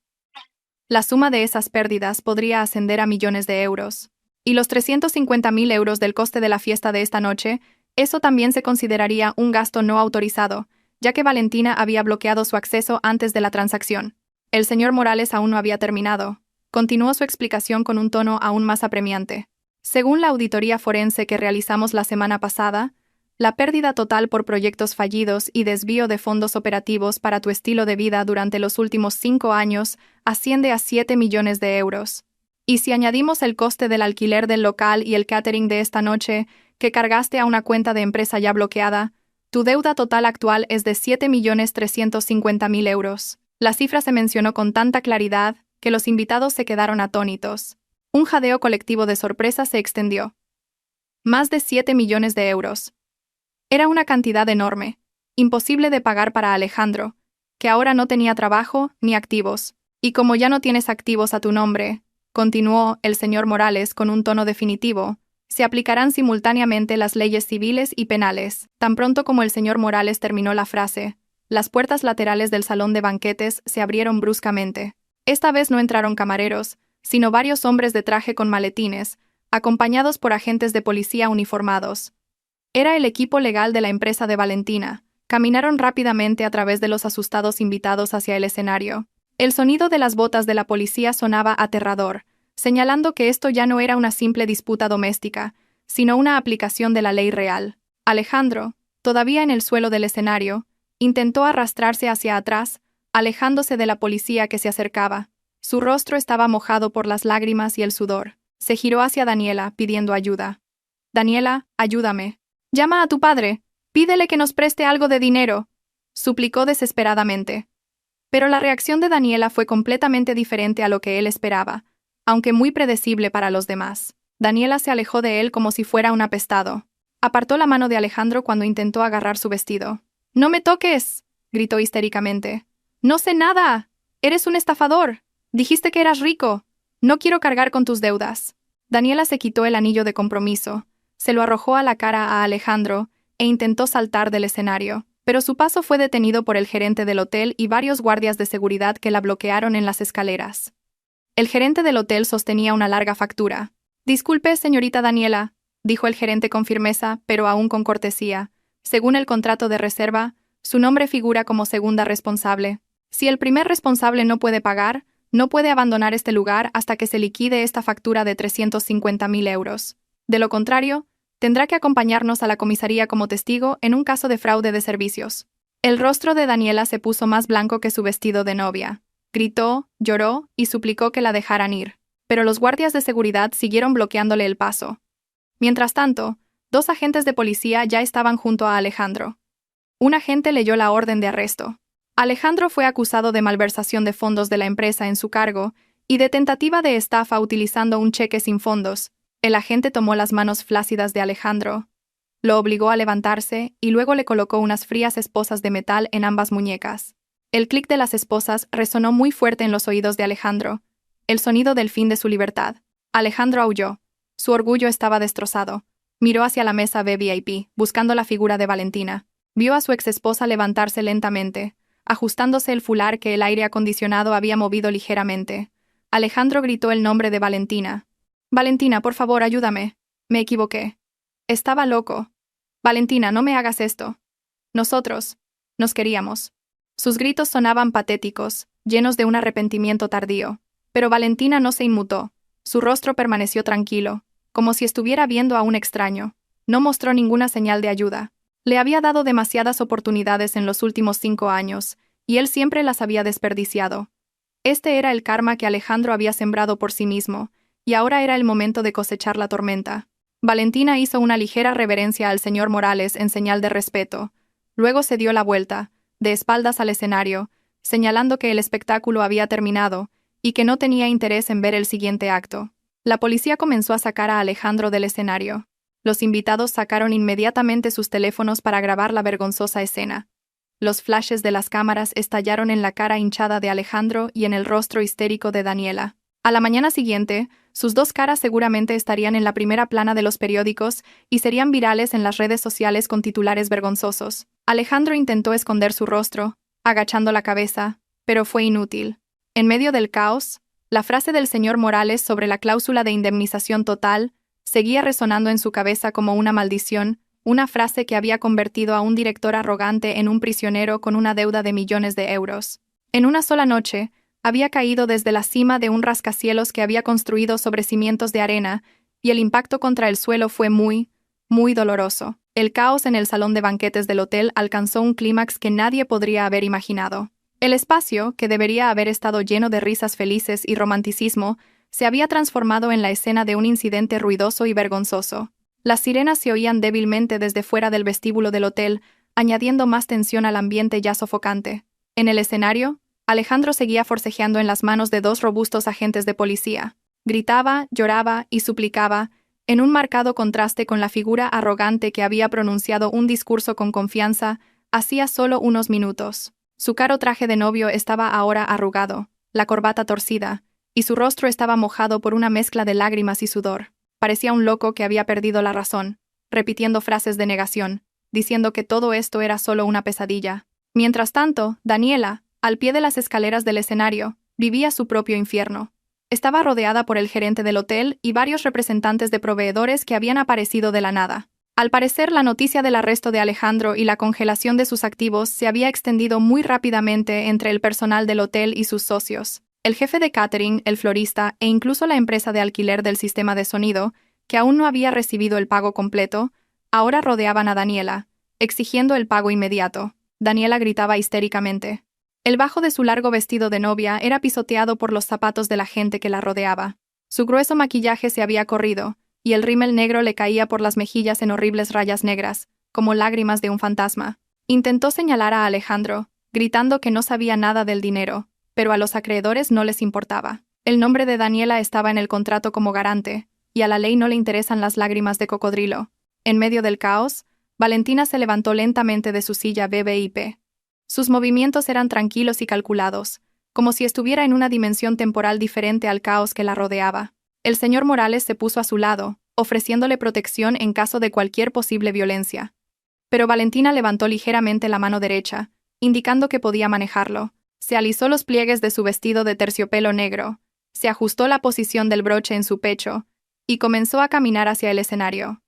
La suma de esas pérdidas podría ascender a millones de euros. Y los 350.000 euros del coste de la fiesta de esta noche, eso también se consideraría un gasto no autorizado, ya que Valentina había bloqueado su acceso antes de la transacción. El señor Morales aún no había terminado. Continuó su explicación con un tono aún más apremiante. Según la auditoría forense que realizamos la semana pasada, la pérdida total por proyectos fallidos y desvío de fondos operativos para tu estilo de vida durante los últimos 5 años asciende a 7 millones de euros. Y si añadimos el coste del alquiler del local y el catering de esta noche, que cargaste a una cuenta de empresa ya bloqueada, tu deuda total actual es de 7.350.000 euros. La cifra se mencionó con tanta claridad que los invitados se quedaron atónitos. Un jadeo colectivo de sorpresa se extendió. Más de 7 millones de euros. Era una cantidad enorme, imposible de pagar para Alejandro, que ahora no tenía trabajo ni activos. Y como ya no tienes activos a tu nombre, continuó el señor Morales con un tono definitivo, se aplicarán simultáneamente las leyes civiles y penales. Tan pronto como el señor Morales terminó la frase, las puertas laterales del salón de banquetes se abrieron bruscamente. Esta vez no entraron camareros, sino varios hombres de traje con maletines, acompañados por agentes de policía uniformados. Era el equipo legal de la empresa de Valentina. Caminaron rápidamente a través de los asustados invitados hacia el escenario. El sonido de las botas de la policía sonaba aterrador, señalando que esto ya no era una simple disputa doméstica, sino una aplicación de la ley real. Alejandro, todavía en el suelo del escenario, intentó arrastrarse hacia atrás, alejándose de la policía que se acercaba. Su rostro estaba mojado por las lágrimas y el sudor. Se giró hacia Daniela, pidiendo ayuda. «Daniela, ayúdame. Llama a tu padre. Pídele que nos preste algo de dinero», suplicó desesperadamente. Pero la reacción de Daniela fue completamente diferente a lo que él esperaba, aunque muy predecible para los demás. Daniela se alejó de él como si fuera un apestado. Apartó la mano de Alejandro cuando intentó agarrar su vestido. «¡No me toques!», gritó histéricamente. «No sé nada. Eres un estafador. Dijiste que eras rico. No quiero cargar con tus deudas». Daniela se quitó el anillo de compromiso, se lo arrojó a la cara a Alejandro e intentó saltar del escenario, pero su paso fue detenido por el gerente del hotel y varios guardias de seguridad que la bloquearon en las escaleras. El gerente del hotel sostenía una larga factura. «Disculpe, señorita Daniela», dijo el gerente con firmeza, pero aún con cortesía. Según el contrato de reserva, su nombre figura como segunda responsable. Si el primer responsable no puede pagar, no puede abandonar este lugar hasta que se liquide esta factura de 350.000 euros. De lo contrario, tendrá que acompañarnos a la comisaría como testigo en un caso de fraude de servicios. El rostro de Daniela se puso más blanco que su vestido de novia. Gritó, lloró y suplicó que la dejaran ir, pero los guardias de seguridad siguieron bloqueándole el paso. Mientras tanto, 2 agentes de policía ya estaban junto a Alejandro. Un agente leyó la orden de arresto. Alejandro fue acusado de malversación de fondos de la empresa en su cargo y de tentativa de estafa utilizando un cheque sin fondos. El agente tomó las manos flácidas de Alejandro, lo obligó a levantarse y luego le colocó unas frías esposas de metal en ambas muñecas. El clic de las esposas resonó muy fuerte en los oídos de Alejandro, el sonido del fin de su libertad. Alejandro aulló. Su orgullo estaba destrozado. Miró hacia la mesa VIP, buscando la figura de Valentina. Vio a su exesposa levantarse lentamente, ajustándose el fular que el aire acondicionado había movido ligeramente. Alejandro gritó el nombre de Valentina. «Valentina, por favor, ayúdame. Me equivoqué. Estaba loco. Valentina, no me hagas esto. Nosotros nos queríamos». Sus gritos sonaban patéticos, llenos de un arrepentimiento tardío. Pero Valentina no se inmutó. Su rostro permaneció tranquilo, como si estuviera viendo a un extraño. No mostró ninguna señal de ayuda. Le había dado demasiadas oportunidades en los últimos 5 años, y él siempre las había desperdiciado. Este era el karma que Alejandro había sembrado por sí mismo, y ahora era el momento de cosechar la tormenta. Valentina hizo una ligera reverencia al señor Morales en señal de respeto. Luego se dio la vuelta, de espaldas al escenario, señalando que el espectáculo había terminado y que no tenía interés en ver el siguiente acto. La policía comenzó a sacar a Alejandro del escenario. Los invitados sacaron inmediatamente sus teléfonos para grabar la vergonzosa escena. Los flashes de las cámaras estallaron en la cara hinchada de Alejandro y en el rostro histérico de Daniela. A la mañana siguiente, Sus dos caras seguramente estarían en la primera plana de los periódicos y serían virales en las redes sociales con titulares vergonzosos. Alejandro intentó esconder su rostro, agachando la cabeza, pero fue inútil. En medio del caos, la frase del señor Morales sobre la cláusula de indemnización total seguía resonando en su cabeza como una maldición, una frase que había convertido a un director arrogante en un prisionero con una deuda de millones de euros. En una sola noche, había caído desde la cima de un rascacielos que había construido sobre cimientos de arena, y el impacto contra el suelo fue muy doloroso. El caos en el salón de banquetes del hotel alcanzó un clímax que nadie podría haber imaginado. El espacio, que debería haber estado lleno de risas felices y romanticismo, se había transformado en la escena de un incidente ruidoso y vergonzoso. Las sirenas se oían débilmente desde fuera del vestíbulo del hotel, añadiendo más tensión al ambiente ya sofocante. En el escenario, Alejandro seguía forcejeando en las manos de dos robustos agentes de policía. Gritaba, lloraba y suplicaba, en un marcado contraste con la figura arrogante que había pronunciado un discurso con confianza hacía solo unos minutos. Su caro traje de novio estaba ahora arrugado, la corbata torcida, y su rostro estaba mojado por una mezcla de lágrimas y sudor. Parecía un loco que había perdido la razón, repitiendo frases de negación, diciendo que todo esto era solo una pesadilla. Mientras tanto, Daniela, al pie de las escaleras del escenario, vivía su propio infierno. Estaba rodeada por el gerente del hotel y varios representantes de proveedores que habían aparecido de la nada. Al parecer, la noticia del arresto de Alejandro y la congelación de sus activos se había extendido muy rápidamente entre el personal del hotel y sus socios. El jefe de catering, el florista e incluso la empresa de alquiler del sistema de sonido, que aún no había recibido el pago completo, ahora rodeaban a Daniela, exigiendo el pago inmediato. Daniela gritaba histéricamente. El bajo de su largo vestido de novia era pisoteado por los zapatos de la gente que la rodeaba. Su grueso maquillaje se había corrido, y el rímel negro le caía por las mejillas en horribles rayas negras, como lágrimas de un fantasma. Intentó señalar a Alejandro, gritando que no sabía nada del dinero, pero a los acreedores no les importaba. El nombre de Daniela estaba en el contrato como garante, y a la ley no le interesan las lágrimas de cocodrilo. En medio del caos, Valentina se levantó lentamente de su silla BBIP. Sus movimientos eran tranquilos y calculados, como si estuviera en una dimensión temporal diferente al caos que la rodeaba. El señor Morales se puso a su lado, ofreciéndole protección en caso de cualquier posible violencia. Pero Valentina levantó ligeramente la mano derecha, indicando que podía manejarlo. Se alisó los pliegues de su vestido de terciopelo negro, se ajustó la posición del broche en su pecho, y comenzó a caminar hacia el escenario.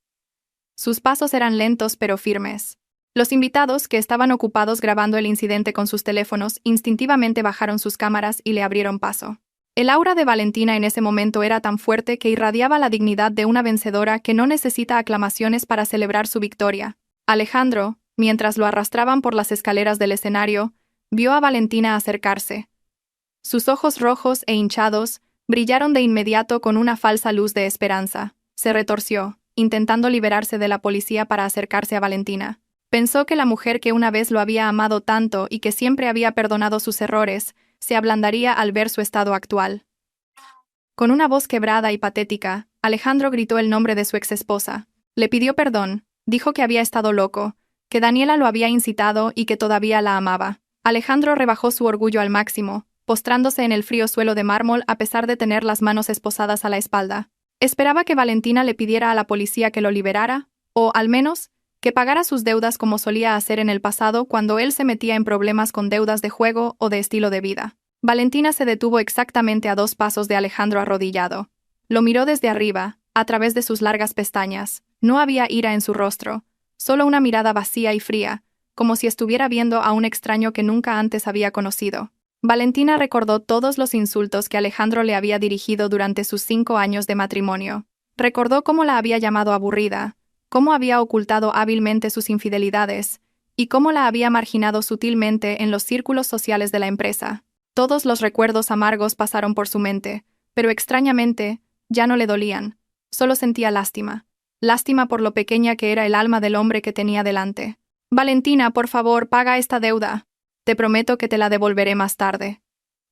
Sus pasos eran lentos pero firmes. Los invitados, que estaban ocupados grabando el incidente con sus teléfonos, instintivamente bajaron sus cámaras y le abrieron paso. El aura de Valentina en ese momento era tan fuerte que irradiaba la dignidad de una vencedora que no necesita aclamaciones para celebrar su victoria. Alejandro, mientras lo arrastraban por las escaleras del escenario, vio a Valentina acercarse. Sus ojos rojos e hinchados brillaron de inmediato con una falsa luz de esperanza. Se retorció, intentando liberarse de la policía para acercarse a Valentina. Pensó que la mujer que una vez lo había amado tanto y que siempre había perdonado sus errores, se ablandaría al ver su estado actual. Con una voz quebrada y patética, Alejandro gritó el nombre de su exesposa. Le pidió perdón, dijo que había estado loco, que Daniela lo había incitado y que todavía la amaba. Alejandro rebajó su orgullo al máximo, postrándose en el frío suelo de mármol a pesar de tener las manos esposadas a la espalda. Esperaba que Valentina le pidiera a la policía que lo liberara, o, al menos, que pagara sus deudas como solía hacer en el pasado cuando él se metía en problemas con deudas de juego o de estilo de vida. Valentina se detuvo exactamente a 2 pasos de Alejandro arrodillado. Lo miró desde arriba, a través de sus largas pestañas. No había ira en su rostro, solo una mirada vacía y fría, como si estuviera viendo a un extraño que nunca antes había conocido. Valentina recordó todos los insultos que Alejandro le había dirigido durante sus 5 años de matrimonio. Recordó cómo la había llamado aburrida, cómo había ocultado hábilmente sus infidelidades, y cómo la había marginado sutilmente en los círculos sociales de la empresa. Todos los recuerdos amargos pasaron por su mente, pero extrañamente, ya no le dolían. Solo sentía lástima. Lástima por lo pequeña que era el alma del hombre que tenía delante. Valentina, por favor, paga esta deuda. Te prometo que te la devolveré más tarde.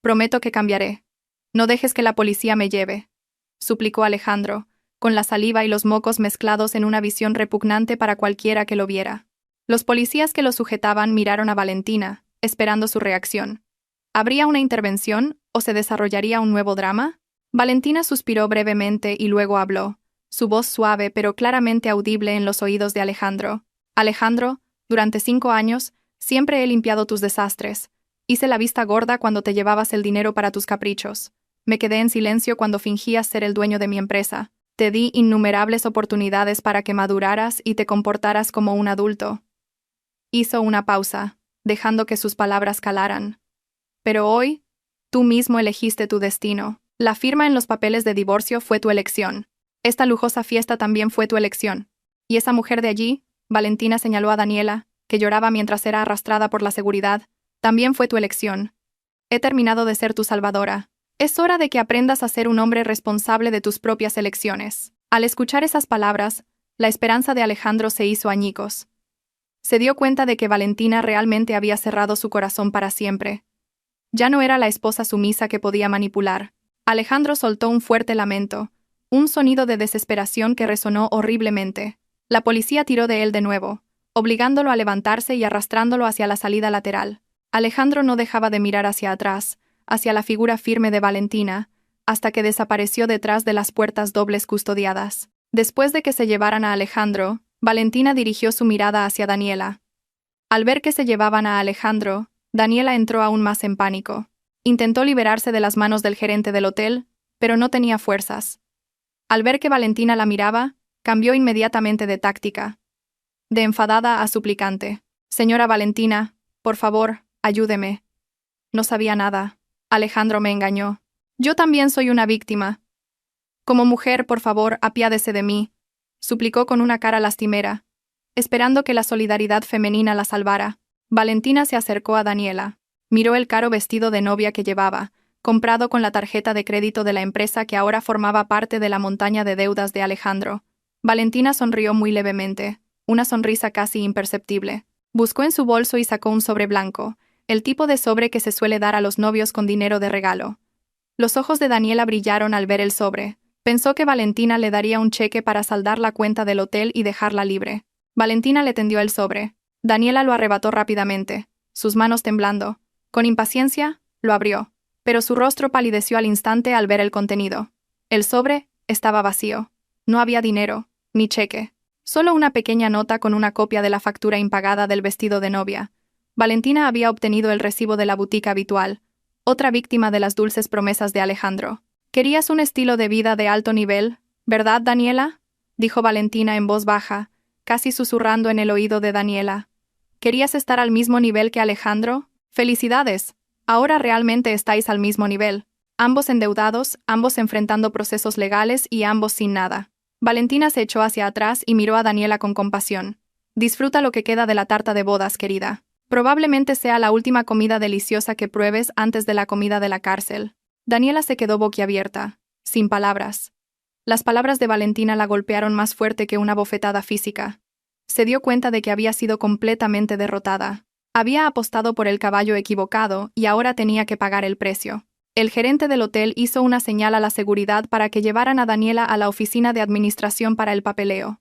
Prometo que cambiaré. No dejes que la policía me lleve, suplicó Alejandro, con la saliva y los mocos mezclados en una visión repugnante para cualquiera que lo viera. Los policías que lo sujetaban miraron a Valentina, esperando su reacción. ¿Habría una intervención o se desarrollaría un nuevo drama? Valentina suspiró brevemente y luego habló, su voz suave pero claramente audible en los oídos de Alejandro. Alejandro, durante 5 años, siempre he limpiado tus desastres. Hice la vista gorda cuando te llevabas el dinero para tus caprichos. Me quedé en silencio cuando fingías ser el dueño de mi empresa. Te di innumerables oportunidades para que maduraras y te comportaras como un adulto. Hizo una pausa, dejando que sus palabras calaran. Pero hoy, tú mismo elegiste tu destino. La firma en los papeles de divorcio fue tu elección. Esta lujosa fiesta también fue tu elección. Y esa mujer de allí, Valentina señaló a Daniela, que lloraba mientras era arrastrada por la seguridad, también fue tu elección. He terminado de ser tu salvadora. Es hora de que aprendas a ser un hombre responsable de tus propias elecciones. Al escuchar esas palabras, la esperanza de Alejandro se hizo añicos. Se dio cuenta de que Valentina realmente había cerrado su corazón para siempre. Ya no era la esposa sumisa que podía manipular. Alejandro soltó un fuerte lamento, un sonido de desesperación que resonó horriblemente. La policía tiró de él de nuevo, obligándolo a levantarse y arrastrándolo hacia la salida lateral. Alejandro no dejaba de mirar hacia atrás, hacia la figura firme de Valentina, hasta que desapareció detrás de las puertas dobles custodiadas. Después de que se llevaran a Alejandro, Valentina dirigió su mirada hacia Daniela. Al ver que se llevaban a Alejandro, Daniela entró aún más en pánico. Intentó liberarse de las manos del gerente del hotel, pero no tenía fuerzas. Al ver que Valentina la miraba, cambió inmediatamente de táctica. De enfadada a suplicante. «Señora Valentina, por favor, ayúdeme. No sabía nada. Alejandro me engañó. Yo también soy una víctima. Como mujer, por favor, apiádese de mí», suplicó con una cara lastimera, esperando que la solidaridad femenina la salvara. Valentina se acercó a Daniela. Miró el caro vestido de novia que llevaba, comprado con la tarjeta de crédito de la empresa que ahora formaba parte de la montaña de deudas de Alejandro. Valentina sonrió muy levemente, una sonrisa casi imperceptible. Buscó en su bolso y sacó un sobre blanco, el tipo de sobre que se suele dar a los novios con dinero de regalo. Los ojos de Daniela brillaron al ver el sobre. Pensó que Valentina le daría un cheque para saldar la cuenta del hotel y dejarla libre. Valentina le tendió el sobre. Daniela lo arrebató rápidamente, sus manos temblando. Con impaciencia, lo abrió, pero su rostro palideció al instante al ver el contenido. El sobre estaba vacío. No había dinero, ni cheque. Solo una pequeña nota con una copia de la factura impagada del vestido de novia. Valentina había obtenido el recibo de la boutique habitual, otra víctima de las dulces promesas de Alejandro. «Querías un estilo de vida de alto nivel, ¿verdad, Daniela?», dijo Valentina en voz baja, casi susurrando en el oído de Daniela. «¿Querías estar al mismo nivel que Alejandro? Felicidades, ahora realmente estáis al mismo nivel. Ambos endeudados, ambos enfrentando procesos legales y ambos sin nada». Valentina se echó hacia atrás y miró a Daniela con compasión. «Disfruta lo que queda de la tarta de bodas, querida. Probablemente sea la última comida deliciosa que pruebes antes de la comida de la cárcel». Daniela se quedó boquiabierta, sin palabras. Las palabras de Valentina la golpearon más fuerte que una bofetada física. Se dio cuenta de que había sido completamente derrotada. Había apostado por el caballo equivocado y ahora tenía que pagar el precio. El gerente del hotel hizo una señal a la seguridad para que llevaran a Daniela a la oficina de administración para el papeleo.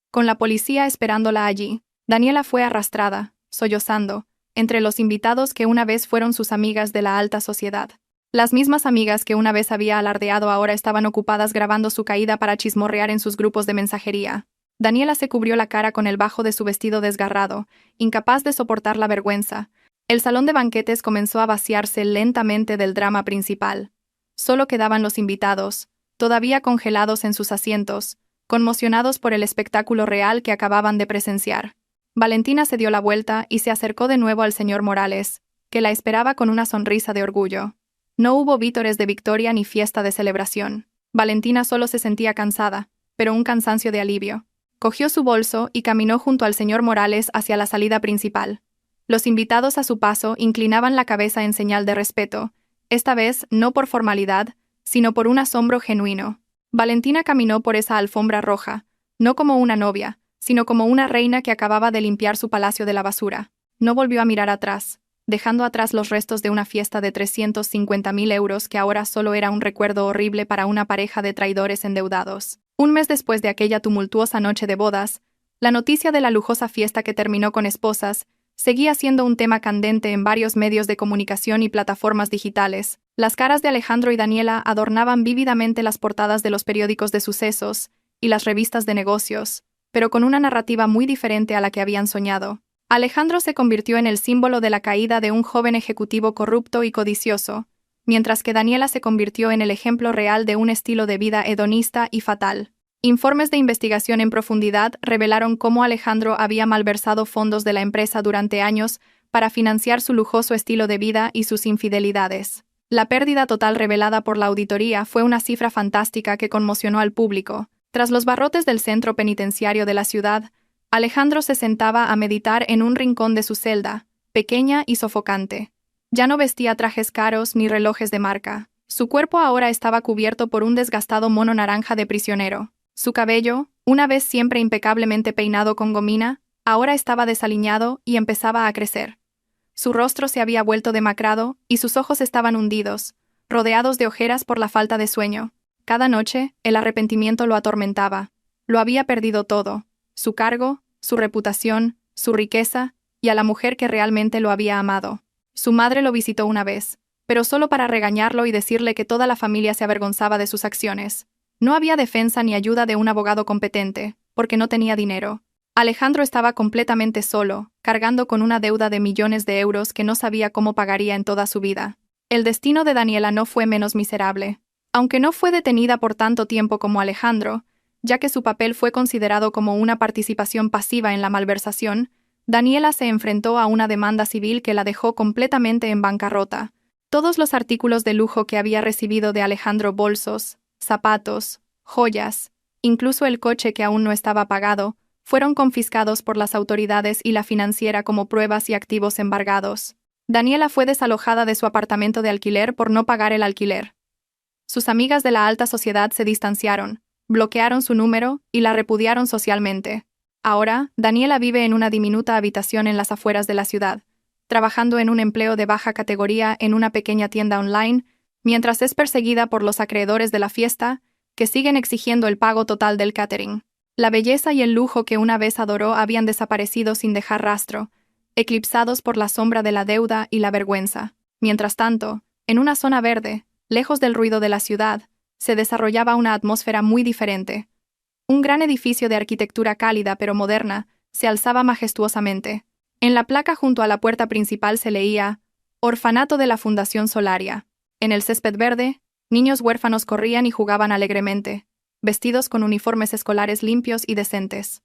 Con la policía esperándola allí, Daniela fue arrastrada, sollozando, entre los invitados que una vez fueron sus amigas de la alta sociedad. Las mismas amigas que una vez había alardeado ahora estaban ocupadas grabando su caída para chismorrear en sus grupos de mensajería. Daniela se cubrió la cara con el bajo de su vestido desgarrado, incapaz de soportar la vergüenza. El salón de banquetes comenzó a vaciarse lentamente del drama principal. Solo quedaban los invitados, todavía congelados en sus asientos, conmocionados por el espectáculo real que acababan de presenciar. Valentina se dio la vuelta y se acercó de nuevo al señor Morales, que la esperaba con una sonrisa de orgullo. No hubo vítores de victoria ni fiesta de celebración. Valentina solo se sentía cansada, pero un cansancio de alivio. Cogió su bolso y caminó junto al señor Morales hacia la salida principal. Los invitados a su paso inclinaban la cabeza en señal de respeto, esta vez no por formalidad, sino por un asombro genuino. Valentina caminó por esa alfombra roja, no como una novia, sino como una reina que acababa de limpiar su palacio de la basura. No volvió a mirar atrás, dejando atrás los restos de una fiesta de 350.000 euros que ahora solo era un recuerdo horrible para una pareja de traidores endeudados. Un mes después de aquella tumultuosa noche de bodas, la noticia de la lujosa fiesta que terminó con esposas Seguía siendo un tema candente en varios medios de comunicación y plataformas digitales. Las caras de Alejandro y Daniela adornaban vívidamente las portadas de los periódicos de sucesos y las revistas de negocios, pero con una narrativa muy diferente a la que habían soñado. Alejandro se convirtió en el símbolo de la caída de un joven ejecutivo corrupto y codicioso, mientras que Daniela se convirtió en el ejemplo real de un estilo de vida hedonista y fatal. Informes de investigación en profundidad revelaron cómo Alejandro había malversado fondos de la empresa durante años para financiar su lujoso estilo de vida y sus infidelidades. La pérdida total revelada por la auditoría fue una cifra fantástica que conmocionó al público. Tras los barrotes del centro penitenciario de la ciudad, Alejandro se sentaba a meditar en un rincón de su celda, pequeña y sofocante. Ya no vestía trajes caros ni relojes de marca. Su cuerpo ahora estaba cubierto por un desgastado mono naranja de prisionero. Su cabello, una vez siempre impecablemente peinado con gomina, ahora estaba desaliñado y empezaba a crecer. Su rostro se había vuelto demacrado y sus ojos estaban hundidos, rodeados de ojeras por la falta de sueño. Cada noche, el arrepentimiento lo atormentaba. Lo había perdido todo: su cargo, su reputación, su riqueza y a la mujer que realmente lo había amado. Su madre lo visitó una vez, pero solo para regañarlo y decirle que toda la familia se avergonzaba de sus acciones. No había defensa ni ayuda de un abogado competente, porque no tenía dinero. Alejandro estaba completamente solo, cargando con una deuda de millones de euros que no sabía cómo pagaría en toda su vida. El destino de Daniela no fue menos miserable. Aunque no fue detenida por tanto tiempo como Alejandro, ya que su papel fue considerado como una participación pasiva en la malversación, Daniela se enfrentó a una demanda civil que la dejó completamente en bancarrota. Todos los artículos de lujo que había recibido de Alejandro, bolsos, zapatos, joyas, incluso el coche que aún no estaba pagado, fueron confiscados por las autoridades y la financiera como pruebas y activos embargados. Daniela fue desalojada de su apartamento de alquiler por no pagar el alquiler. Sus amigas de la alta sociedad se distanciaron, bloquearon su número y la repudiaron socialmente. Ahora, Daniela vive en una diminuta habitación en las afueras de la ciudad, trabajando en un empleo de baja categoría en una pequeña tienda online, mientras es perseguida por los acreedores de la fiesta, que siguen exigiendo el pago total del catering. La belleza y el lujo que una vez adoró habían desaparecido sin dejar rastro, eclipsados por la sombra de la deuda y la vergüenza. Mientras tanto, en una zona verde, lejos del ruido de la ciudad, se desarrollaba una atmósfera muy diferente. Un gran edificio de arquitectura cálida pero moderna se alzaba majestuosamente. En la placa junto a la puerta principal se leía: Orfanato de la Fundación Solaria. En el césped verde, niños huérfanos corrían y jugaban alegremente, vestidos con uniformes escolares limpios y decentes.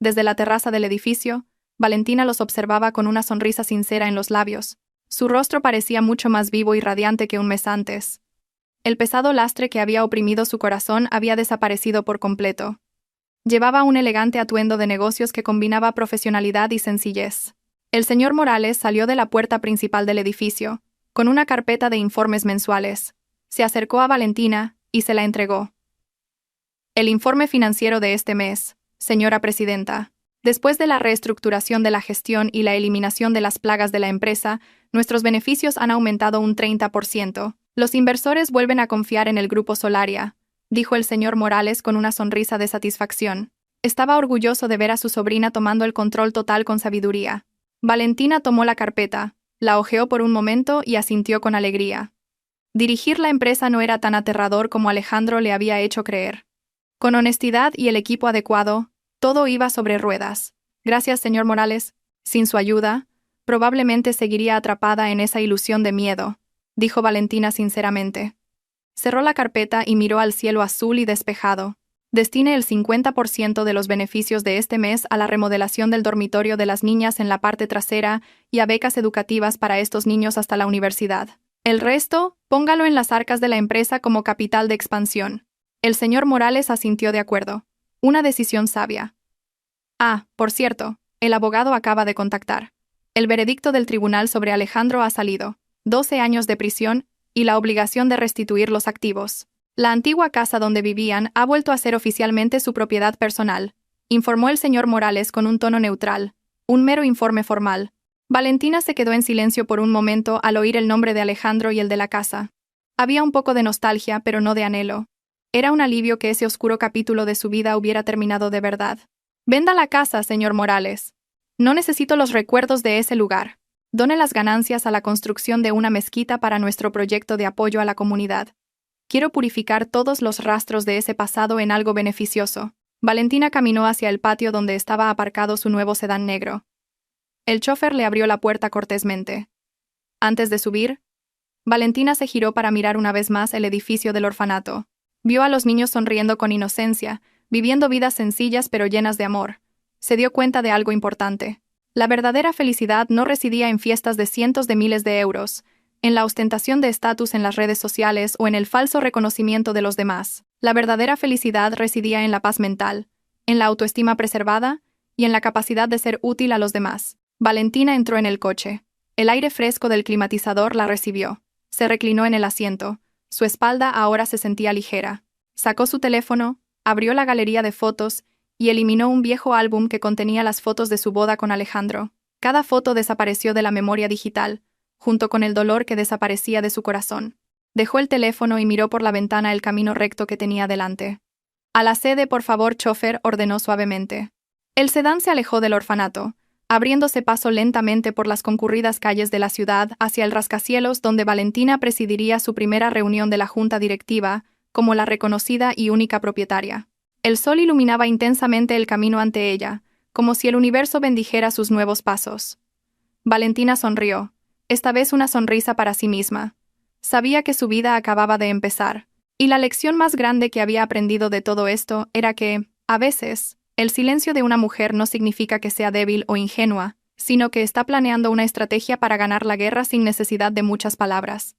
Desde la terraza del edificio, Valentina los observaba con una sonrisa sincera en los labios. Su rostro parecía mucho más vivo y radiante que un mes antes. El pesado lastre que había oprimido su corazón había desaparecido por completo. Llevaba un elegante atuendo de negocios que combinaba profesionalidad y sencillez. El señor Morales salió de la puerta principal del edificio, con una carpeta de informes mensuales. Se acercó a Valentina y se la entregó. El informe financiero de este mes, señora presidenta. Después de la reestructuración de la gestión y la eliminación de las plagas de la empresa, nuestros beneficios han aumentado un 30%. Los inversores vuelven a confiar en el Grupo Solaria, dijo el señor Morales con una sonrisa de satisfacción. Estaba orgulloso de ver a su sobrina tomando el control total con sabiduría. Valentina tomó la carpeta, la hojeó por un momento y asintió con alegría. Dirigir la empresa no era tan aterrador como Alejandro le había hecho creer. Con honestidad y el equipo adecuado, todo iba sobre ruedas. Gracias, señor Morales. Sin su ayuda, probablemente seguiría atrapada en esa ilusión de miedo, dijo Valentina sinceramente. Cerró la carpeta y miró al cielo azul y despejado. Destine el 50% de los beneficios de este mes a la remodelación del dormitorio de las niñas en la parte trasera y a becas educativas para estos niños hasta la universidad. El resto, póngalo en las arcas de la empresa como capital de expansión. El señor Morales asintió de acuerdo. Una decisión sabia. Ah, por cierto, el abogado acaba de contactar. El veredicto del tribunal sobre Alejandro ha salido: 12 años de prisión y la obligación de restituir los activos. La antigua casa donde vivían ha vuelto a ser oficialmente su propiedad personal, informó el señor Morales con un tono neutral, un mero informe formal. Valentina se quedó en silencio por un momento al oír el nombre de Alejandro y el de la casa. Había un poco de nostalgia, pero no de anhelo. Era un alivio que ese oscuro capítulo de su vida hubiera terminado de verdad. «Venda la casa, señor Morales». No necesito los recuerdos de ese lugar. Done las ganancias a la construcción de una mezquita para nuestro proyecto de apoyo a la comunidad. Quiero purificar todos los rastros de ese pasado en algo beneficioso. Valentina caminó hacia el patio donde estaba aparcado su nuevo sedán negro. El chófer le abrió la puerta cortésmente. Antes de subir, Valentina se giró para mirar una vez más el edificio del orfanato. Vio a los niños sonriendo con inocencia, viviendo vidas sencillas pero llenas de amor. Se dio cuenta de algo importante. La verdadera felicidad no residía en fiestas de cientos de miles de euros, en la ostentación de estatus en las redes sociales o en el falso reconocimiento de los demás. La verdadera felicidad residía en la paz mental, en la autoestima preservada y en la capacidad de ser útil a los demás. Valentina entró en el coche. El aire fresco del climatizador la recibió. Se reclinó en el asiento. Su espalda ahora se sentía ligera. Sacó su teléfono, abrió la galería de fotos y eliminó un viejo álbum que contenía las fotos de su boda con Alejandro. Cada foto desapareció de la memoria digital, junto con el dolor que desaparecía de su corazón. Dejó el teléfono y miró por la ventana el camino recto que tenía delante. «A la sede, por favor, chofer», ordenó suavemente. El sedán se alejó del orfanato, abriéndose paso lentamente por las concurridas calles de la ciudad hacia el rascacielos donde Valentina presidiría su primera reunión de la junta directiva como la reconocida y única propietaria. El sol iluminaba intensamente el camino ante ella, como si el universo bendijera sus nuevos pasos. Valentina sonrió, esta vez una sonrisa para sí misma. Sabía que su vida acababa de empezar, y la lección más grande que había aprendido de todo esto era que, a veces, el silencio de una mujer no significa que sea débil o ingenua, sino que está planeando una estrategia para ganar la guerra sin necesidad de muchas palabras.